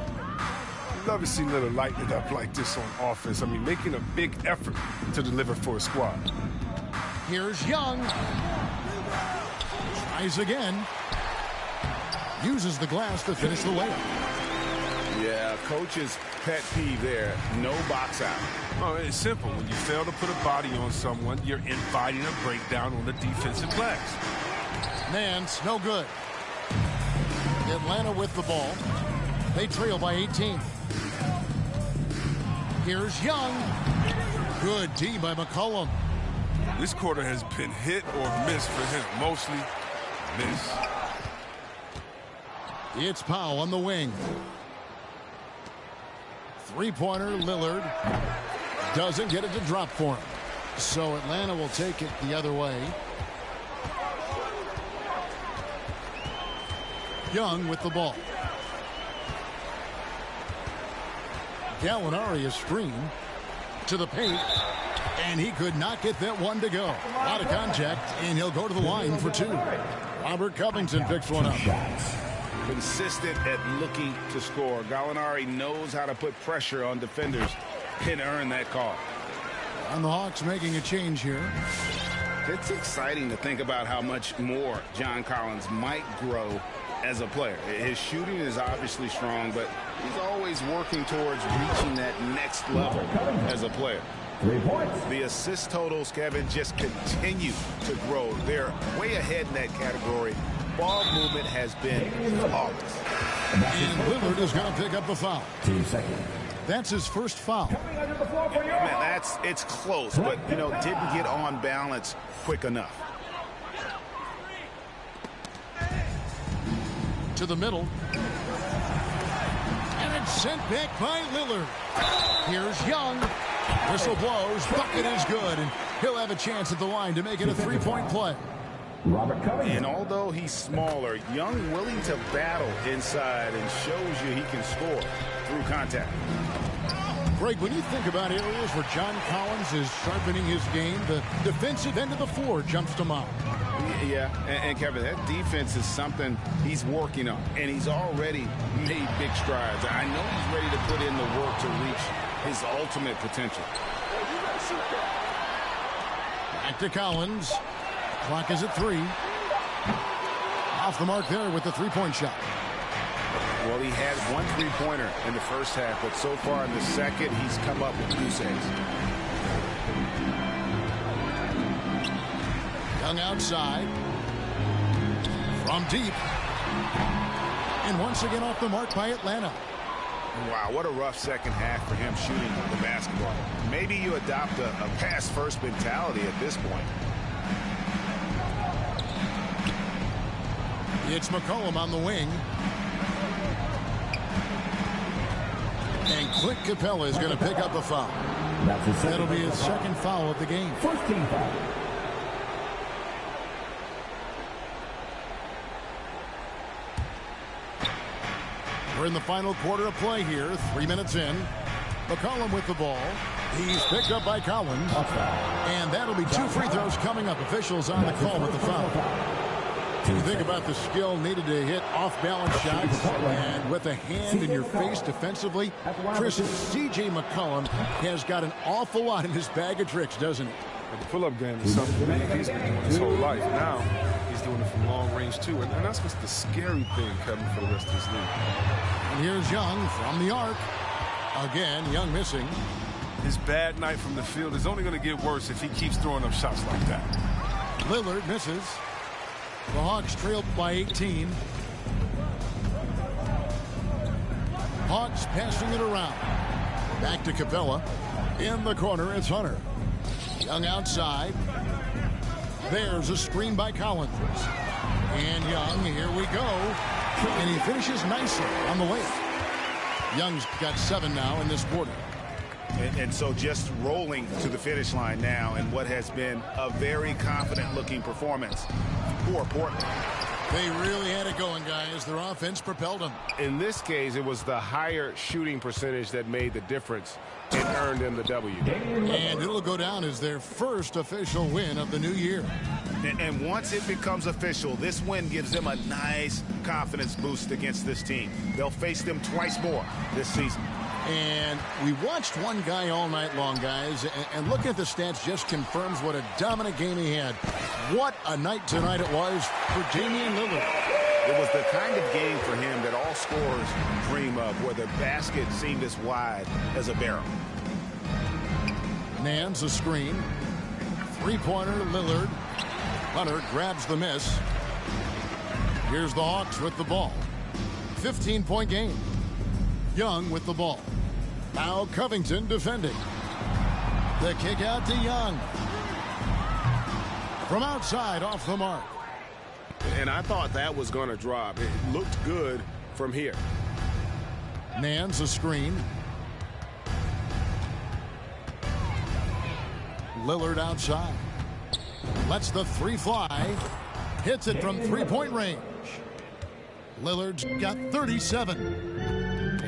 Love to see Lillard lighten it up like this on offense. I mean, making a big effort to deliver for a squad. Here's Young. Tries again. Uses the glass to finish the layup. Yeah, coach's pet peeve there. No box out. Oh, it's simple. When you fail to put a body on someone, you're inviting a breakdown on the defensive glass. Nance, no good. Atlanta with the ball. They trail by 18. Here's Young. Good D by McCollum. This quarter has been hit or miss for him. Mostly miss. It's Powell on the wing. Three-pointer, Lillard. Doesn't get it to drop for him. So Atlanta will take it the other way. Young with the ball. Gallinari is screen to the paint, and he could not get that one to go. A lot of contact, and he'll go to the line for 2. Robert Covington picks one up. Consistent at looking to score. Gallinari knows how to put pressure on defenders and earn that call. And the Hawks making a change here. It's exciting to think about how much more John Collins might grow as a player. His shooting is obviously strong, but he's always working towards reaching that next level as a player. 3 points. The assist totals, Kevin, just continue to grow. They're way ahead in that category. Ball movement has been flawless. And Lillard is going to pick up the foul. 2 seconds. That's his first foul. Man, it's close, but, didn't get on balance quick enough. To the middle. And it's sent back by Lillard. Here's Young. Whistle blows. Bucket is good. And he'll have a chance at the line to make it a 3-point play. And although he's smaller, Young willing to battle inside and shows you he can score through contact. Greg, when you think about areas where John Collins is sharpening his game, the defensive end of the floor jumps to mind. Yeah, and Kevin, that defense is something he's working on, and he's already made big strides. I know he's ready to put in the work to reach his ultimate potential. Back to Collins. Clock is at 3. Off the mark there with the 3-point shot. Well, he had 1 3-pointer in the first half, but so far in the second, he's come up with 2 eggs. Young outside. From deep. And once again off the mark by Atlanta. Wow, what a rough second half for him shooting the basketball. Maybe you adopt a pass-first mentality at this point. It's McCollum on the wing. And Clint Capella is going to pick up a foul. That'll be his second foul of the game. First team foul. We're in the final quarter of play here. 3 minutes in. McCollum with the ball. He's picked up by Collins. And that'll be 2 free throws coming up. Officials on the call with the foul. You think about the skill needed to hit off-balance shots, and with a hand in your face defensively, Chris, C.J. McCollum has got an awful lot in his bag of tricks, doesn't he? The pull-up game is something that he's been doing his whole life. Now he's doing it from long range too, and that's what's the scary thing, Kevin, for the rest of his league. And here's Young from the arc. Again, Young missing. His bad night from the field is only going to get worse if he keeps throwing up shots like that. Lillard misses. The Hawks trailed by 18. Hawks passing it around. Back to Capella. In the corner, it's Hunter. Young outside. There's a screen by Collins. And Young, here we go. And he finishes nicely on the way. Young's got 7 now in this quarter. And so just rolling to the finish line now in what has been a very confident-looking performance for Portland. They really had it going, guys. Their offense propelled them. In this case, it was the higher shooting percentage that made the difference and earned them the W. And it'll go down as their first official win of the new year. And once it becomes official, this win gives them a nice confidence boost against this team. They'll face them twice more this season. And we watched one guy all night long, guys, and looking at the stats just confirms what a dominant game he had. What a night tonight it was for Damian Lillard. It was the kind of game for him that all scorers dream of, where the basket seemed as wide as a barrel. Nance a screen. Three-pointer, Lillard. Hunter grabs the miss. Here's the Hawks with the ball. 15-point game. Young with the ball. Now Covington defending. The kick out to Young. From outside, off the mark. And I thought that was going to drop. It looked good from here. Nance a screen. Lillard outside. Lets the three fly. Hits it from three-point range. Lillard's got 37.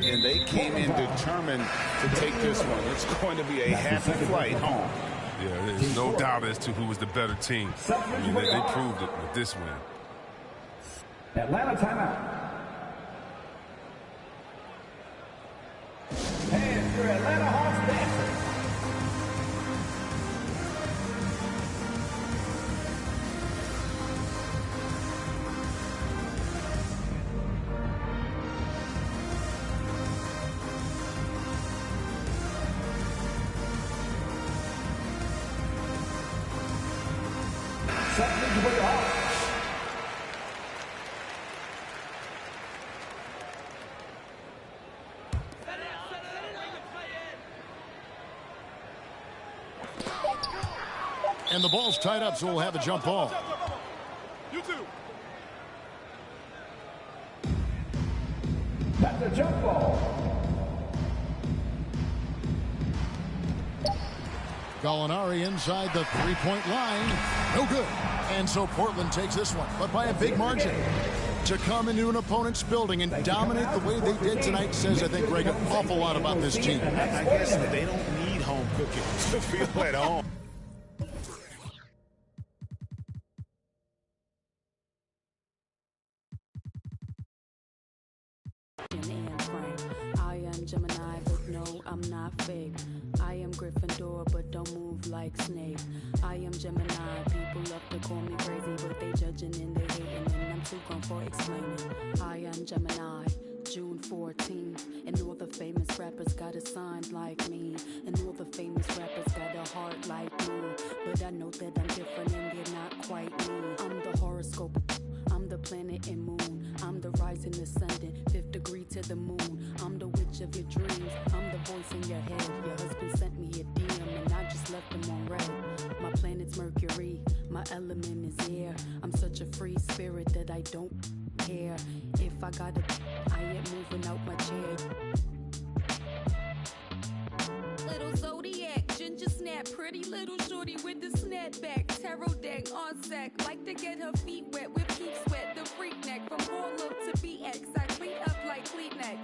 And they came in determined to take this one. It's going to be a happy flight home. Yeah, there's no doubt as to who was the better team. I mean, they proved it with this win. Atlanta timeout. And your Atlanta Hawks dancers. Substitute for the Hawks. And the ball's tied up, so we'll have a jump ball. You too. That's a jump ball. Gallinari inside the three-point line. No good. And so Portland takes this one, but by a big margin. To come into an opponent's building and dominate the way they did tonight says, I think, Greg, an awful lot about this team. I guess they don't need home cooking to feel at home. I am Gemini, but no, I'm not fake. I am Gryffindor, but don't move like Snape. I am Gemini, people love to call me crazy, but they judging and they hating, and I'm too grown for explaining. I am Gemini, June 14th, and all the famous rappers got a sign like me, and all the famous rappers got a heart like me, but I know that I'm different and they're not quite me. I'm the horoscope, I'm the planet and moon, I'm the rising ascendant, 5th degree to the moon, I'm the witch of your dreams, I'm the voice in your head. Your husband sent me a DM and I just left him on red. My planet's Mercury, my element is air. I'm such a free spirit that I don't care. If I gotta, I ain't moving out my chair. Little Zodiac, ginger snap, pretty little shorty with the snapback, tarot deck on sack, like to get her feet wet with peep sweat, the freak neck from Harlem to BX, I clean up like Kleenex.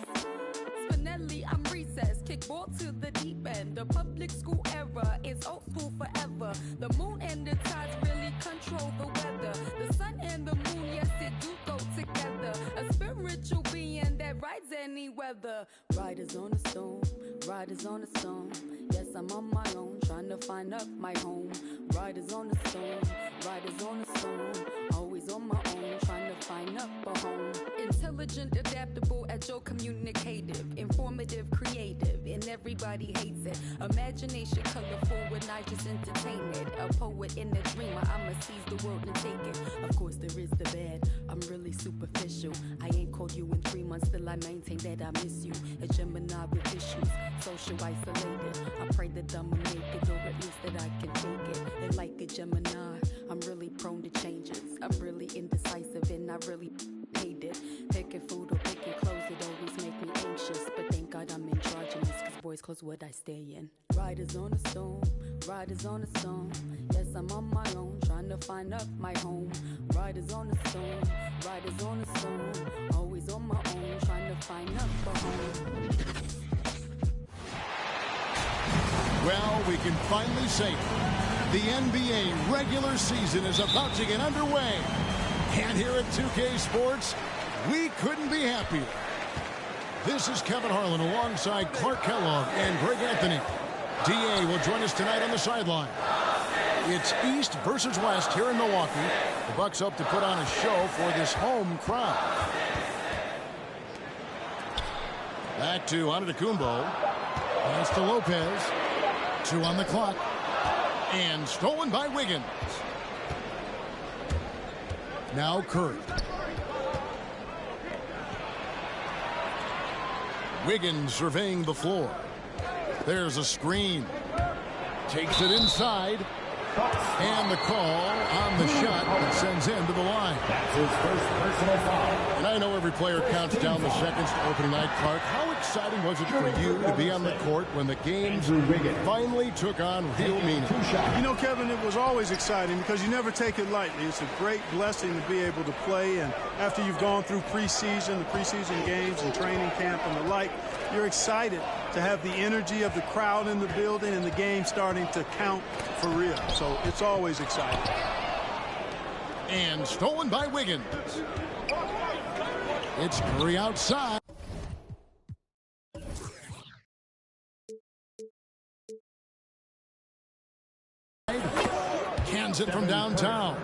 Spinelli, I'm recess, kickball to the deep end, the public school era is old school forever. The moon and the tides really control the weather. The sun and the moon, yes, it do go together. A spiritual being that that rides any weather. Riders on the storm, riders on the storm. Yes, I'm on my own, trying to find up my home. Riders on the storm, riders on the storm. Always on my own, trying to find up a home. Intelligent, adaptable, agile, communicative, informative, creative, and everybody hates it. Imagination colorful when I just entertain it. A poet and a dreamer, I'ma seize the world and take it. Of course there is the bad, I'm really superficial. I ain't called you in 3 months, still I maintain that I miss you. A Gemini with issues, social isolated. I pray that I'ma make it, or at least that I can take it. And like a Gemini, I'm really prone to changes. I'm really indecisive and I really hate it. Picking food or picking clothes, it always make me anxious. But thank God I'm androgynous, cause boys clothes what I stay in. Riders on the storm, riders on the storm. Yes, I'm on my own, trying to find up my home. Riders on the storm, riders on the storm. Always on my own, trying to find up a home. Well, we can finally say it. The NBA regular season is about to get underway. And here at 2K Sports, we couldn't be happier. This is Kevin Harlan alongside Clark Kellogg and Greg Anthony. DA will join us tonight on the sideline. It's East versus West here in Milwaukee. The Bucks hope to put on a show for this home crowd. Back to Antetokounmpo. Pass to Lopez. 2 on the clock. And stolen by Wiggins. Now Curry. Wiggins surveying the floor. There's a screen. Takes it inside. And the call on the shot that sends him to the line. That's his first personal foul. And I know every player counts down the seconds to opening night, Clark. How exciting was it for you to be on the court when the game finally took on real meaning? You know, Kevin, it was always exciting because you never take it lightly. It's a great blessing to be able to play. And after you've gone through the preseason games and training camp and the like, you're excited to have the energy of the crowd in the building and the game starting to count for real. So it's always exciting. And stolen by Wiggins. It's Curry outside. Cans it from downtown.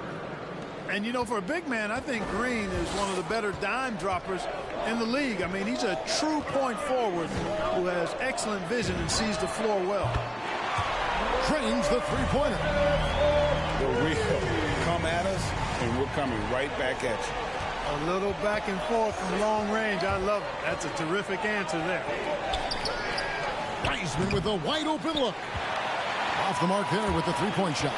And, you know, for a big man, I think Green is one of the better dime droppers in the league. I mean, he's a true point forward who has excellent vision and sees the floor well. Trains the three-pointer. The real come at us, and we're coming right back at you. A little back and forth from long range. I love it. That's a terrific answer there. Wiseman with a wide-open look. Off the mark there with the three-point shot.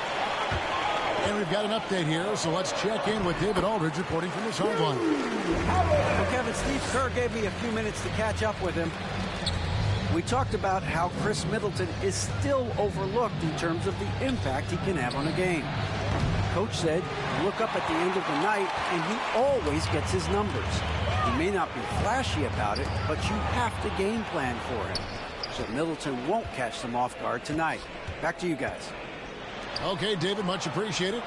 And we've got an update here, so let's check in with David Aldridge reporting from the sideline. Well, Kevin, Steve Kerr gave me a few minutes to catch up with him. We talked about how Chris Middleton is still overlooked in terms of the impact he can have on a game. Coach said, look up at the end of the night, and he always gets his numbers. He may not be flashy about it, but you have to game plan for him. So Middleton won't catch them off guard tonight. Back to you guys. Okay, David, much appreciated.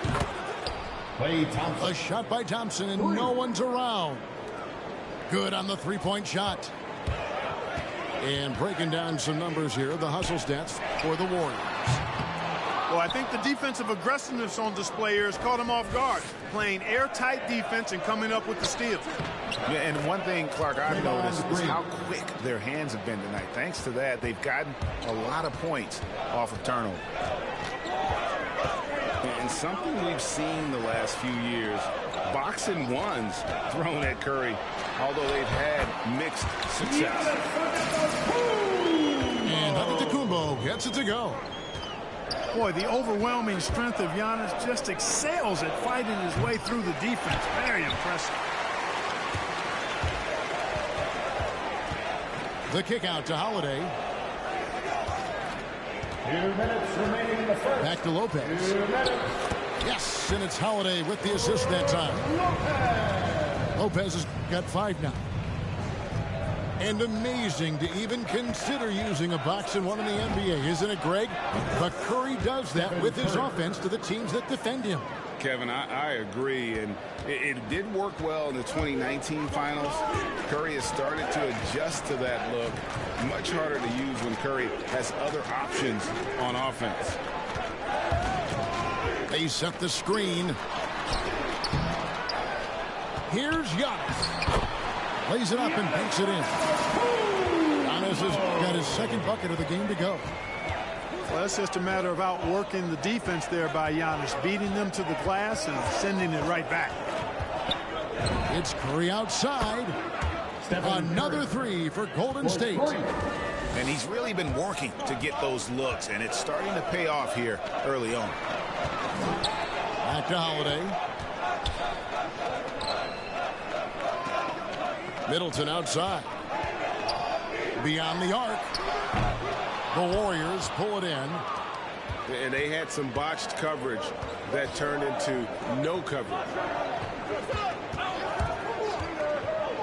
A shot by Thompson, and no one's around. Good on the three-point shot. And breaking down some numbers here, the hustle stats for the Warriors. Well, I think the defensive aggressiveness on display here has caught him off guard. Playing airtight defense and coming up with the steals. Yeah, and one thing, Clark, I've noticed is how quick their hands have been tonight. Thanks to that, they've gotten a lot of points off of turnover. And something we've seen the last few years, boxing ones thrown at Curry, although they've had mixed success. And Antetokounmpo gets it to go. Boy, the overwhelming strength of Giannis just excels at fighting his way through the defense. Very impressive. The kick out to Holiday. 2 minutes remaining in the first. Back to Lopez. 2 minutes. Yes, and it's Holiday with the assist that time. Lopez has got 5 now. And amazing to even consider using a box and one in the NBA, isn't it, Greg? But Curry does that with his offense to the teams that defend him. Kevin, I agree, and It did work well in the 2019 finals. Curry has started to adjust to that look. Much harder to use when Curry has other options on offense. They set the screen. Here's Giannis. Lays it up and banks it in. Giannis has got his second bucket of the game to go. Well, that's just a matter of outworking the defense there by Giannis, beating them to the glass and sending it right back. It's Curry outside. Another three for Golden State. And he's really been working to get those looks, and it's starting to pay off here early on. Back to Holiday. Middleton outside. Beyond the arc. The Warriors pull it in. And they had some botched coverage that turned into no coverage.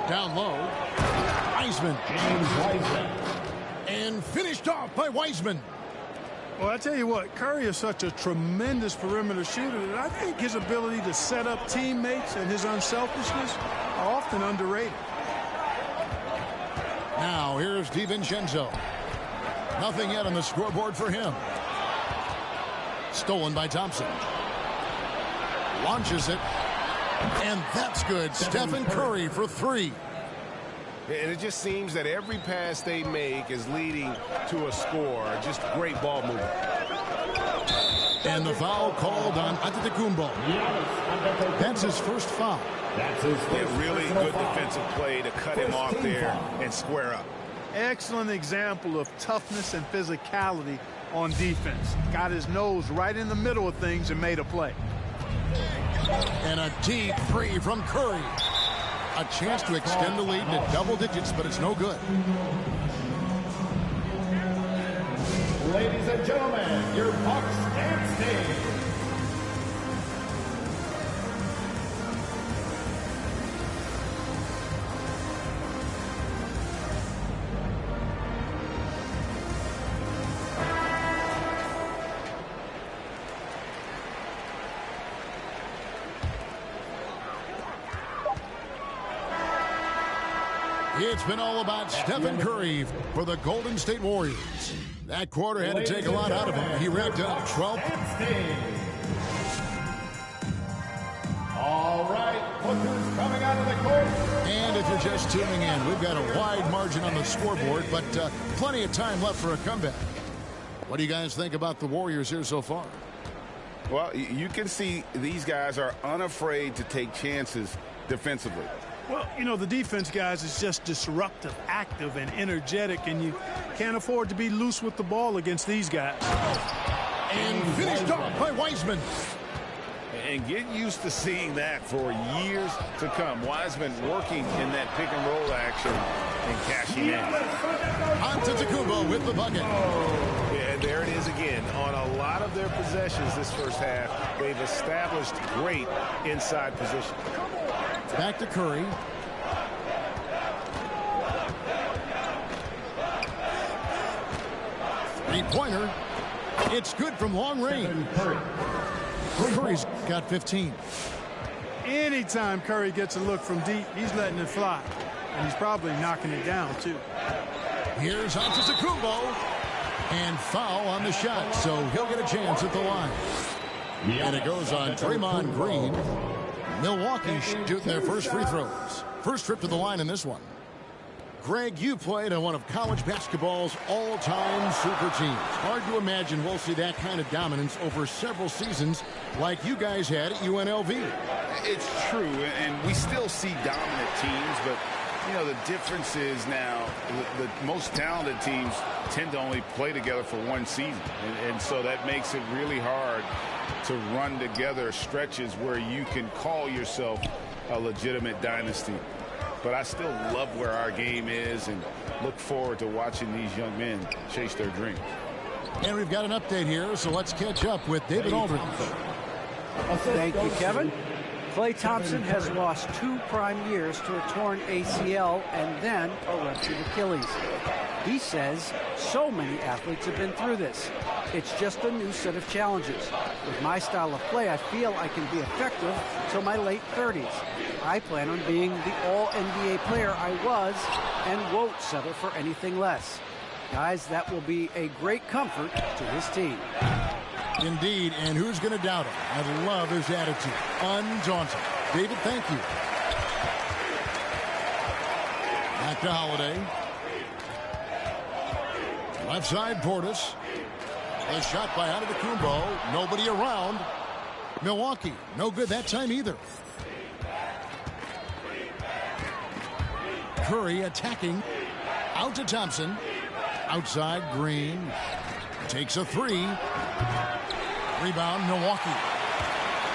Down low. Wiseman. And finished off by Wiseman. Well, I tell you what, Curry is such a tremendous perimeter shooter that I think his ability to set up teammates and his unselfishness are often underrated. Now, here's DiVincenzo. Nothing yet on the scoreboard for him. Stolen by Thompson. Launches it. And that's good. Stephen Curry for three. And it just seems that every pass they make is leading to a score. Just great ball movement. And the foul called on Antetokounmpo. That's his first foul. A really good defensive play to cut him off there and square up. Excellent example of toughness and physicality on defense. Got his nose right in the middle of things and made a play. And a deep three from Curry. A chance to extend the lead to double digits, but it's no good. Ladies and gentlemen, your Bucks and stage. It's been all about Stephen Curry for the Golden State Warriors. That quarter had to take a lot out of him. He racked up 12. All right, look who's coming out of the court. And if you're just tuning in, we've got a wide margin on the scoreboard, but plenty of time left for a comeback. What do you guys think about the Warriors here so far? Well, you can see these guys are unafraid to take chances defensively. Well, you know, the defense, guys, is just disruptive, active, and energetic, and you can't afford to be loose with the ball against these guys. And finished off by Wiseman. And get used to seeing that for years to come. Wiseman working in that pick and roll action and cashing in. Antetokounmpo with the bucket. Yeah, there it is again. On a lot of their possessions this first half, they've established great inside position. Back to Curry. Three-pointer. It's good from long range. Curry's got 15. Anytime Curry gets a look from deep, he's letting it fly. And he's probably knocking it down, too. Here's Antetokounmpo. And foul on the shot, so he'll get a chance at the line. And it goes on Draymond Green. Milwaukee shooting their first free throws. First trip to the line in this one. Greg, you played on one of college basketball's all-time super teams. Hard to imagine we'll see that kind of dominance over several seasons like you guys had at UNLV. It's true, and we still see dominant teams, but you know, the difference is now the most talented teams tend to only play together for one season. And so that makes it really hard to run together stretches where you can call yourself a legitimate dynasty. But I still love where our game is and look forward to watching these young men chase their dreams. And we've got an update here, so let's catch up with David Aldridge. Thank you, Kevin. Klay Thompson has lost 2 prime years to a torn ACL and then a ruptured Achilles. He says so many athletes have been through this. It's just a new set of challenges. With my style of play, I feel I can be effective till my late 30s. I plan on being the all-NBA player I was and won't settle for anything less. Guys, that will be a great comfort to his team. Indeed, and who's going to doubt him? I love his attitude. Undaunted. David, thank you. Back to Holiday. Left side, Portis. A shot by Antetokounmpo. Nobody around. Milwaukee, no good that time either. Curry attacking. Out to Thompson. Outside, Green. Takes a 3. Rebound, Milwaukee.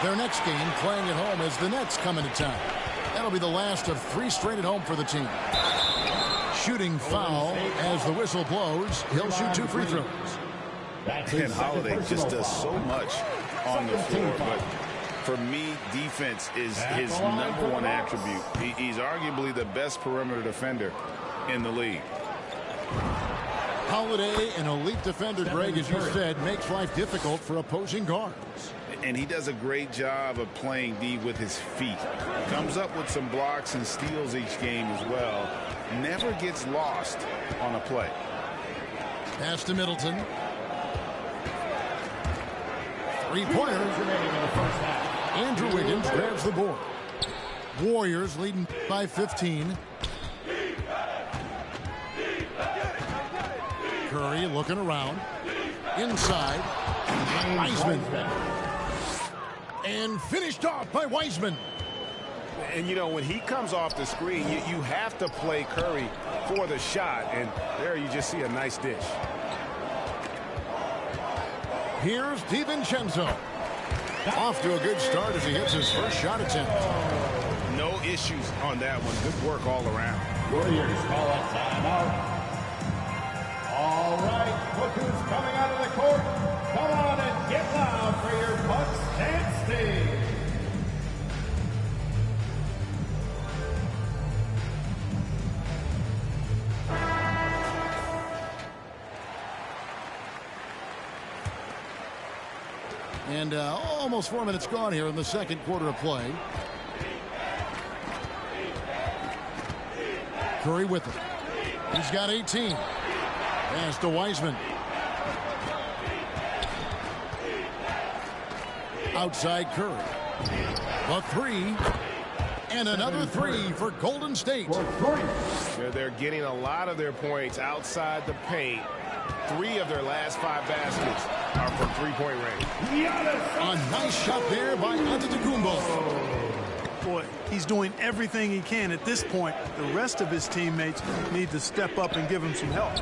Their next game, playing at home, as the Nets come into town. That'll be the last of 3 straight at home for the team. Shooting foul as the whistle blows. He'll shoot 2 free throws. And Holiday just does so much on the floor, but for me, defense is his #1 attribute. He's arguably the best perimeter defender in the league. Holiday, an elite defender, Greg, as you said, makes life difficult for opposing guards. And he does a great job of playing D with his feet. Comes up with some blocks and steals each game as well. Never gets lost on a play. Pass to Middleton. 3-pointer. Andrew Wiggins grabs the board. Warriors leading by 15. Curry looking around. Inside. Wiseman. And finished off by Wiseman. And, you know, when he comes off the screen, you have to play Curry for the shot. And there you just see a nice dish. Here's DiVincenzo. Off to a good start as he hits his first shot attempt. No issues on that one. Good work all around. Warriors call a timeout. All right, look who's coming out of the court. Come on and get loud for your Bucks dance team. And almost 4 minutes gone here in the second quarter of play. Curry with it. He's got 18. Pass to Wiseman. Outside Curry. A 3. And another 3 for Golden State. They're getting a lot of their points outside the paint. 3 of their last 5 baskets are from 3-point range. A nice shot there by Antetokounmpo. Boy, he's doing everything he can at this point. The rest of his teammates need to step up and give him some help.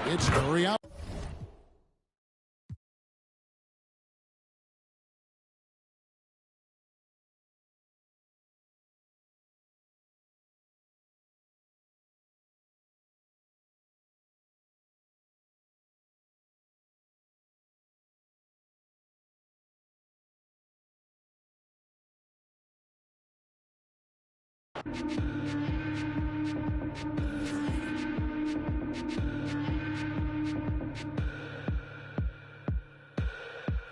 It's Curry out.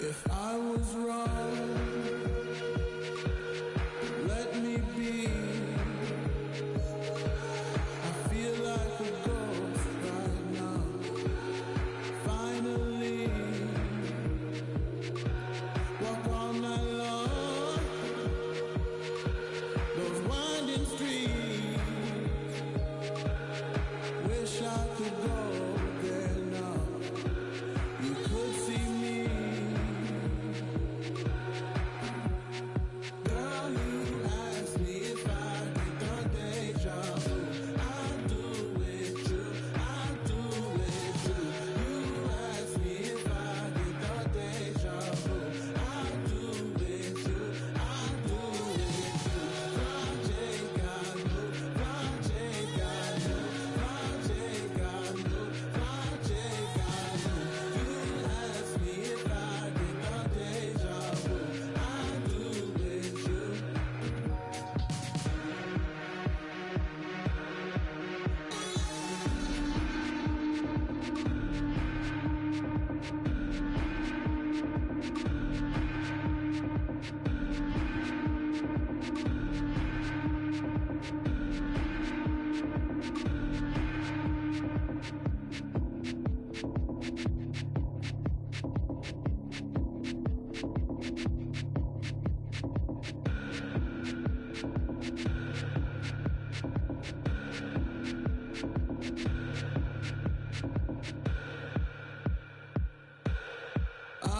If I was wrong, let me be. I feel like a ghost right now. Finally, walk all night long. Those winding streets. Wish I could go there now. You could see me.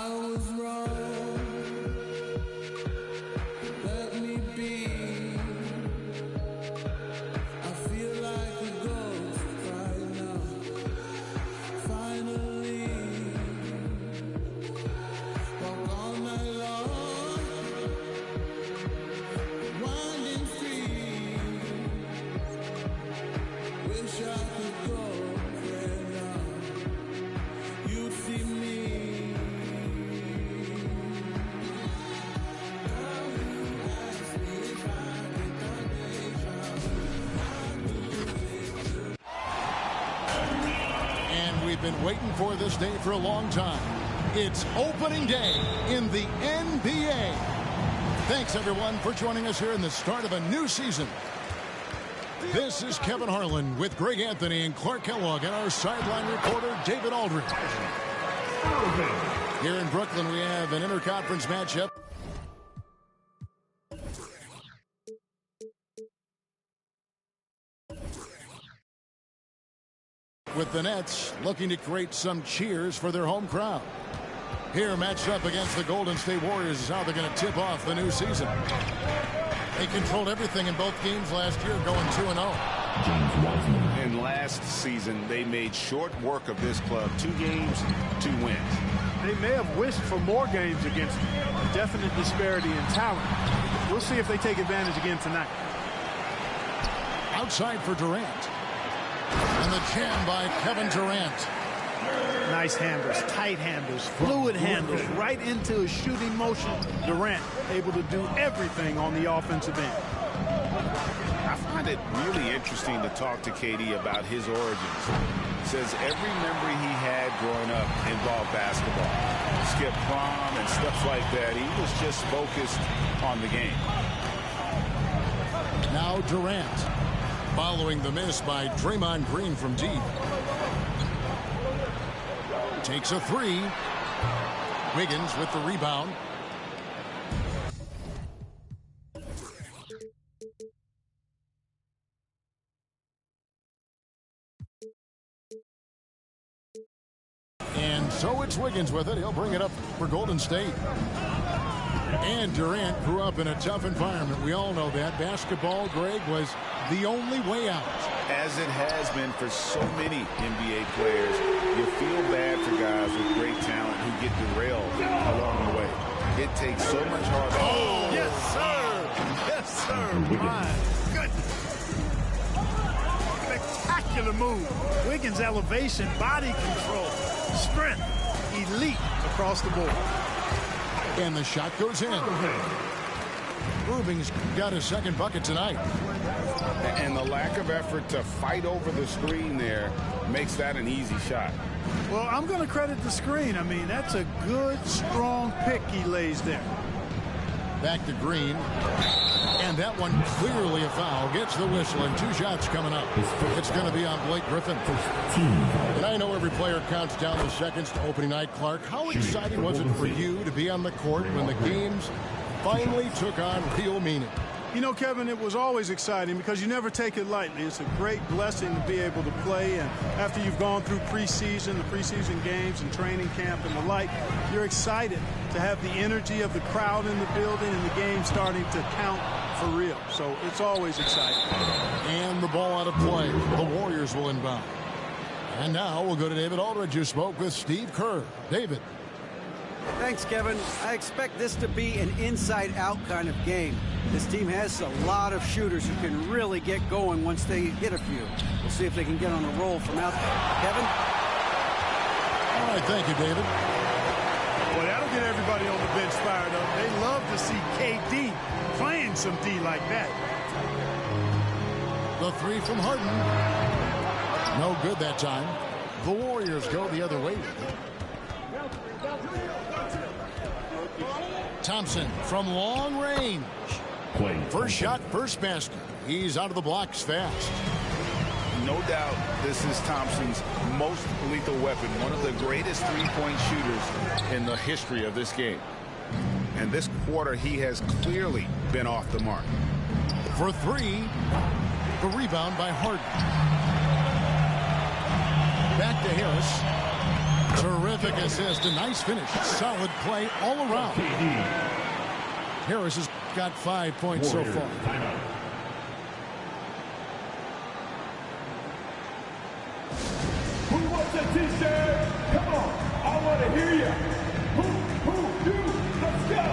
was wrong. Let me be. I feel like a ghost right now. Finally, walk all night long, winding streets. Wish I could go there now. You'd see me. And we've been waiting for this day for a long time. It's opening day in the NBA. Thanks, everyone, for joining us here in the start of a new season. This is Kevin Harlan with Greg Anthony and Clark Kellogg and our sideline reporter, David Aldridge. Here in Brooklyn, we have an interconference matchup. With the Nets looking to create some cheers for their home crowd. Here matched up against the Golden State Warriors is how they're going to tip off the new season. They controlled everything in both games last year, going 2-0. And last season, they made short work of this club. 2 games, 2 wins. They may have wished for more games against a definite disparity in talent. We'll see if they take advantage again tonight. Outside for Durant. And the jam by Kevin Durant. Nice handles, tight handles, fluid handles, right into a shooting motion. Durant able to do everything on the offensive end. I find it really interesting to talk to KD about his origins. Says every memory he had growing up involved basketball. Skip prom and stuff like that. He was just focused on the game. Now Durant. Following the miss by Draymond Green from deep. Takes a 3. Wiggins with the rebound. And so it's Wiggins with it. He'll bring it up for Golden State. And Durant grew up in a tough environment. We all know that. Basketball, Greg, was the only way out. As it has been for so many NBA players, you feel bad for guys with great talent who get derailed along the way. It takes so much hard work. Oh, yes, sir. Yes, sir. My goodness. Spectacular move. Wiggins' elevation, body control, strength, elite across the board. And the shot goes in. Irving's got his second bucket tonight. And the lack of effort to fight over the screen there makes that an easy shot. Well, I'm going to credit the screen. I mean, that's a good, strong pick he lays there. Back to Green. And that one clearly a foul. Gets the whistle and 2 shots coming up. It's going to be on Blake Griffin. And I know every player counts down the seconds to opening night. Clark, how exciting was it for you to be on the court when the games finally took on real meaning? You know, Kevin, it was always exciting because you never take it lightly. It's a great blessing to be able to play, and after you've gone through preseason, the preseason games and training camp and the like, you're excited to have the energy of the crowd in the building and the game starting to count for real. So it's always exciting. And the ball out of play. The Warriors will inbound. And now we'll go to David Aldridge, who spoke with Steve Kerr. David. Thanks, Kevin. I expect this to be an inside-out kind of game. This team has a lot of shooters who can really get going once they hit a few. We'll see if they can get on a roll from out there. Kevin? All right, thank you, David. Well, that'll get everybody on the bench fired up. They love to see KD playing some D like that. The 3 from Harden. No good that time. The Warriors go the other way with it. Thompson from long range. First shot, first basket. He's out of the blocks fast. No doubt this is Thompson's most lethal weapon, one of the greatest three-point shooters in the history of this game. And this quarter, he has clearly been off the mark. For 3, the rebound by Harden. Back to Harris. Terrific assist, a nice finish. Solid play all around. Harris has got 5 points so far. Who wants a t-shirt? Come on, I want to hear you. Who, you, let's go.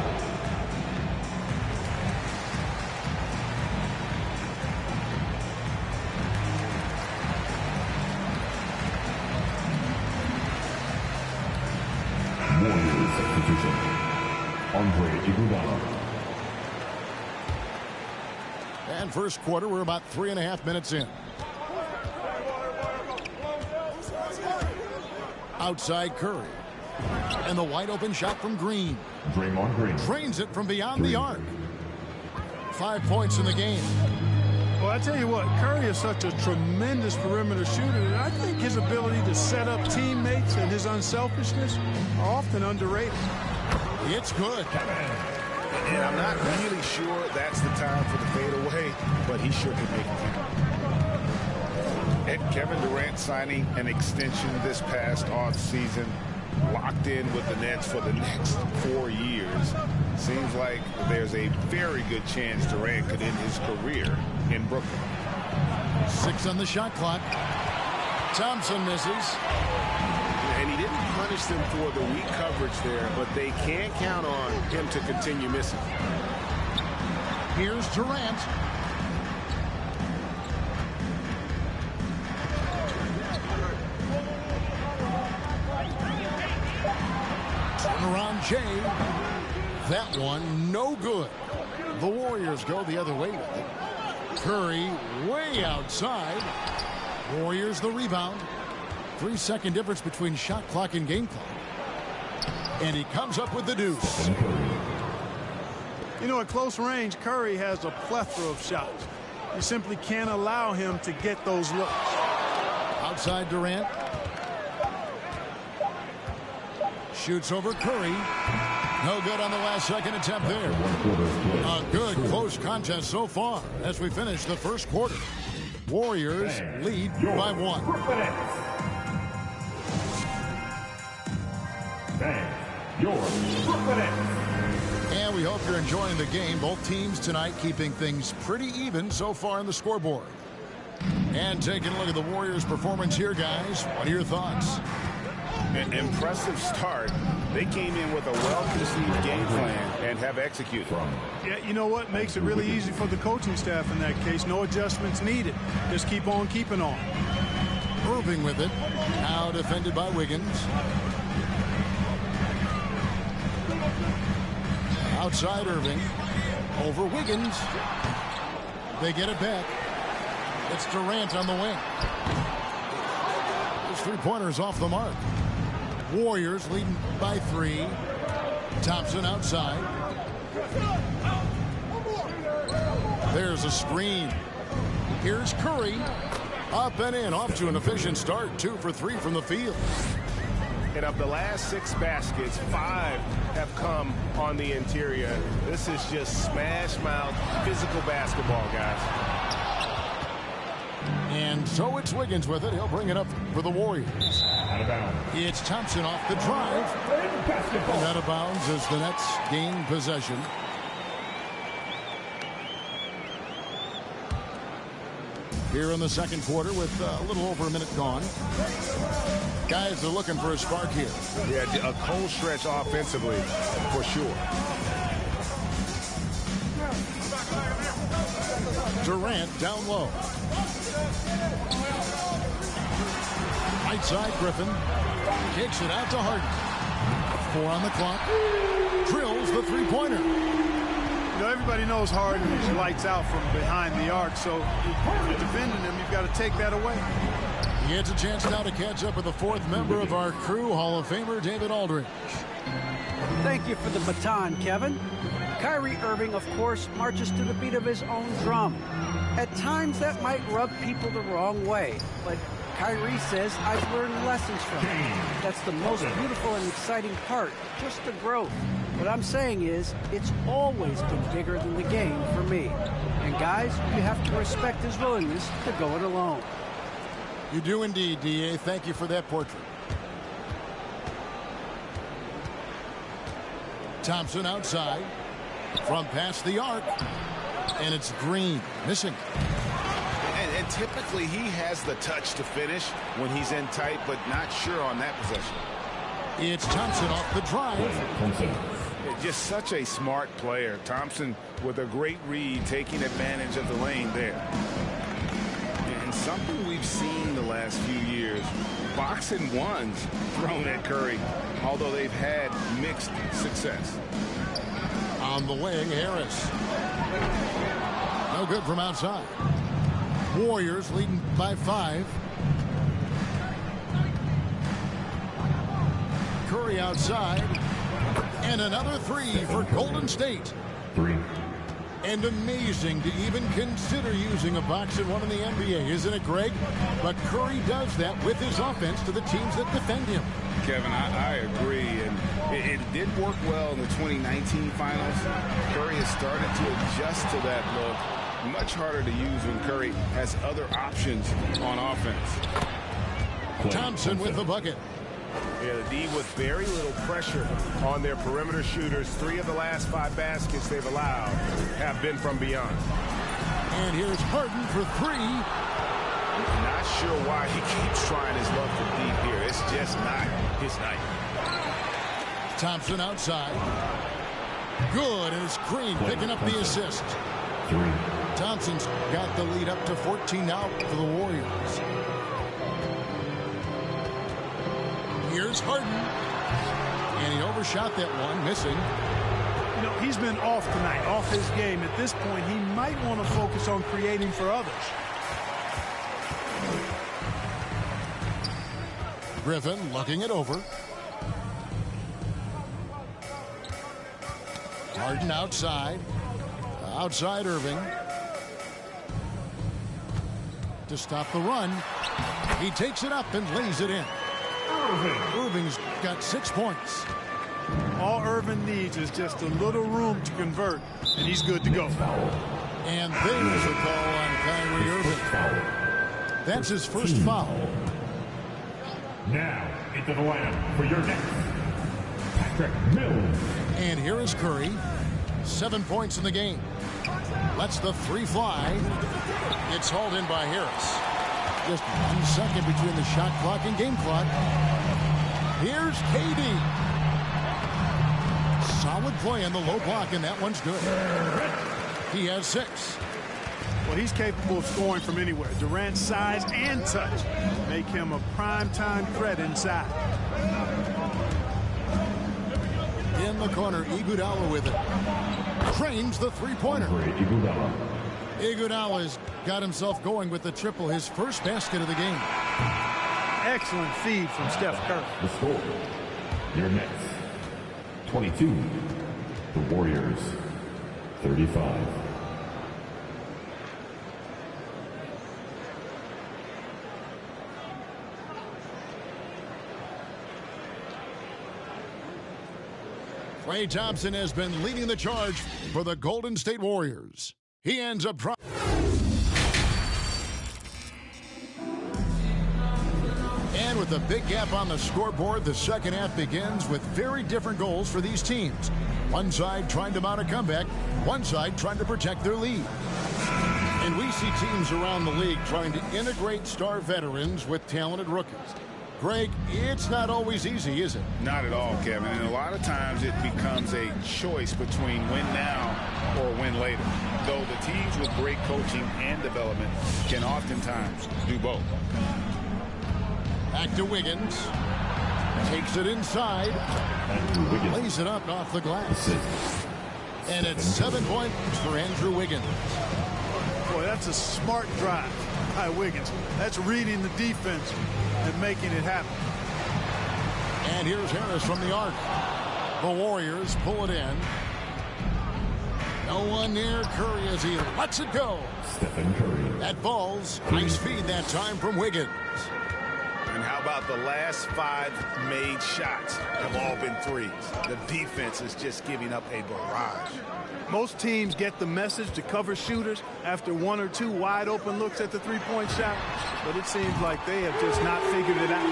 Warriors substitution. Andre Iguodala. And first quarter, we're about 3.5 minutes in. Outside Curry. And the wide open shot from Green. Draymond Green. Drains it from beyond the arc. 5 points in the game. Well, I tell you what, Curry is such a tremendous perimeter shooter, and I think his ability to set up teammates and his unselfishness are often underrated. It's good. And I'm not really sure that's the time for the fadeaway, but he sure can make it count. And Kevin Durant signing an extension this past offseason, locked in with the Nets for the next 4 years. Seems like there's a very good chance Durant could end his career in Brooklyn. 6 on the shot clock. Thompson misses. And he didn't punish them for the weak coverage there, but they can't count on him to continue missing. Here's Durant. Turnaround Jay. That one no good. The Warriors go the other way with it. Curry way outside. Warriors the rebound. 3-second difference between shot clock and game clock. And he comes up with the deuce. You know, at close range, Curry has a plethora of shots. You simply can't allow him to get those looks. Outside Durant. Shoots over Curry. No good on the last second attempt there. A good close contest so far as we finish the first quarter. Warriors lead by 1. And we hope you're enjoying the game. Both teams tonight keeping things pretty even so far on the scoreboard. And taking a look at the Warriors' performance here, guys. What are your thoughts? An impressive start. They came in with a well-conceived game plan and have executed. Yeah, you know what? Makes it really easy for the coaching staff in that case. No adjustments needed. Just keep on keeping on. Irving with it. Now defended by Wiggins. Outside Irving. Over Wiggins. They get it back. It's Durant on the wing. His three-pointers off the mark. Warriors leading by 3. Thompson outside. There's a screen. Here's Curry. Up and in, off to an efficient start. 2 for 3 from the field. And of the last 6 baskets, 5 have come on the interior. This is just smash mouth physical basketball, guys. And so it's Wiggins with it. He'll bring it up for the Warriors. It's Thompson off the drive. And out of bounds as the Nets gain possession. Here in the second quarter with a little over a minute gone. Guys are looking for a spark here. Yeah, a cold stretch offensively for sure. Durant down low. Right side, Griffin. Kicks it out to Harden. 4 on the clock. Drills the three-pointer. You know, everybody knows Harden is lights out from behind the arc, so if you're defending him, you've got to take that away. He gets a chance now to catch up with the 4th member of our crew, Hall of Famer David Aldridge. Thank you for the baton, Kevin. Kyrie Irving, of course, marches to the beat of his own drum. At times, that might rub people the wrong way, but Kyrie says, I've learned lessons from him. That's the most beautiful and exciting part, just the growth. What I'm saying is, it's always been bigger than the game for me. And guys, you have to respect his willingness to go it alone. You do indeed, D.A. Thank you for that portrait. Thompson outside from past the arc, and it's Green missing. And typically he has the touch to finish when he's in tight, but not sure on that possession. It's Thompson off the drive. Just such a smart player. Thompson with a great read, taking advantage of the lane there. And something we've seen the last few years, box and ones thrown at Curry, although they've had mixed success. On the wing, Harris. No good from outside. Warriors leading by 5. Curry outside. And another 3 for Golden State. 3. And amazing to even consider using a box and one in the NBA, isn't it, Greg? But Curry does that with his offense to the teams that defend him. Kevin, I agree, and it did work well in the 2019 finals. Curry has started to adjust to that look. Much harder to use when Curry has other options on offense. Thompson with the bucket. Yeah, the D with very little pressure on their perimeter shooters. 3 of the last 5 baskets they've allowed have been from beyond. And here's Harden for 3. Not sure why he keeps trying his luck from deep here. It's just not his night. Thompson outside. Good, and it's Green picking up the assist. 3. Thompson's got the lead up to 14 now for the Warriors. Here's Harden. And he overshot that one, missing. You know, he's been off tonight, off his game. At this point, he might want to focus on creating for others. Griffin looking it over. Harden outside. Outside Irving. To stop the run. He takes it up and lays it in. Irving's got 6 points. All Irving needs is just a little room to convert, and he's good to go. And there's a call on Kyrie Irving. That's his first foul. Now into the lineup for your next, Patrick Mills. And here is Curry. 7 points in the game. Lets the 3 fly. It's hauled in by Harris. Just 1 second between the shot clock and game clock. Here's KD. Solid play on the low block, and that one's good. He has 6. Well, he's capable of scoring from anywhere. Durant's size and touch make him a prime-time threat inside. In the corner, Iguodala with it. Trains the 3-pointer. Iguodala's got himself going with the triple, his first basket of the game. Excellent feed from Steph Curry. The score, your Nets, 22. The Warriors, 35. Klay Thompson has been leading the charge for the Golden State Warriors. He ends up trying. And with a big gap on the scoreboard, the second half begins with very different goals for these teams. One side trying to mount a comeback, one side trying to protect their lead. And we see teams around the league trying to integrate star veterans with talented rookies. Greg, it's not always easy, is it? Not at all, Kevin. And a lot of times it becomes a choice between win now or win later. Though the teams with great coaching and development can oftentimes do both. Back to Wiggins. Takes it inside. Lays it up off the glass. And it's 7 points for Andrew Wiggins. Boy, that's a smart drive by Wiggins. That's reading the defense and making it happen. And here's Harris from the arc. The Warriors pull it in. No one near Curry as he lets it go. Stephen Curry. That falls. Nice feed that time from Wiggins. And how about the last 5 made shots have all been threes? The defense is just giving up a barrage. Most teams get the message to cover shooters after 1 or 2 wide open looks at the 3-point shot, but it seems like they have just not figured it out.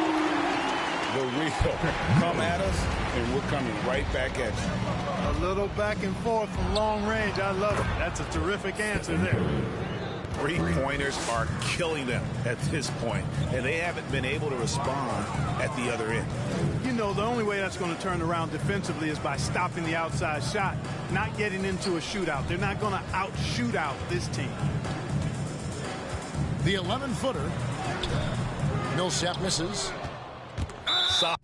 the real. Come at us, and we're coming right back at you. A little back and forth from long range. I love it. That's a terrific answer there. Three-pointers are killing them at this point, and they haven't been able to respond at the other end. You know, the only way that's going to turn around defensively is by stopping the outside shot, not getting into a shootout. They're not going to out-shoot out this team. The 11-footer. Millsap misses. Stop.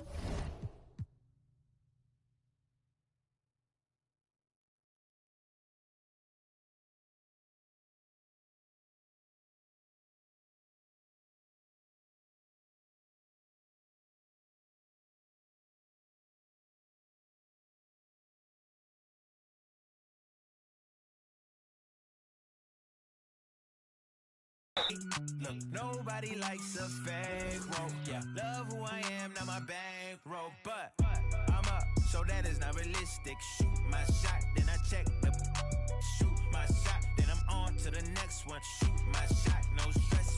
Look, nobody likes a fake rope. Yeah, love who I am, not my bankroll. But I'm up, so that is not realistic. Shoot my shot, then I check the. Shoot my shot, then I'm on to the next one. Shoot my shot, no stress.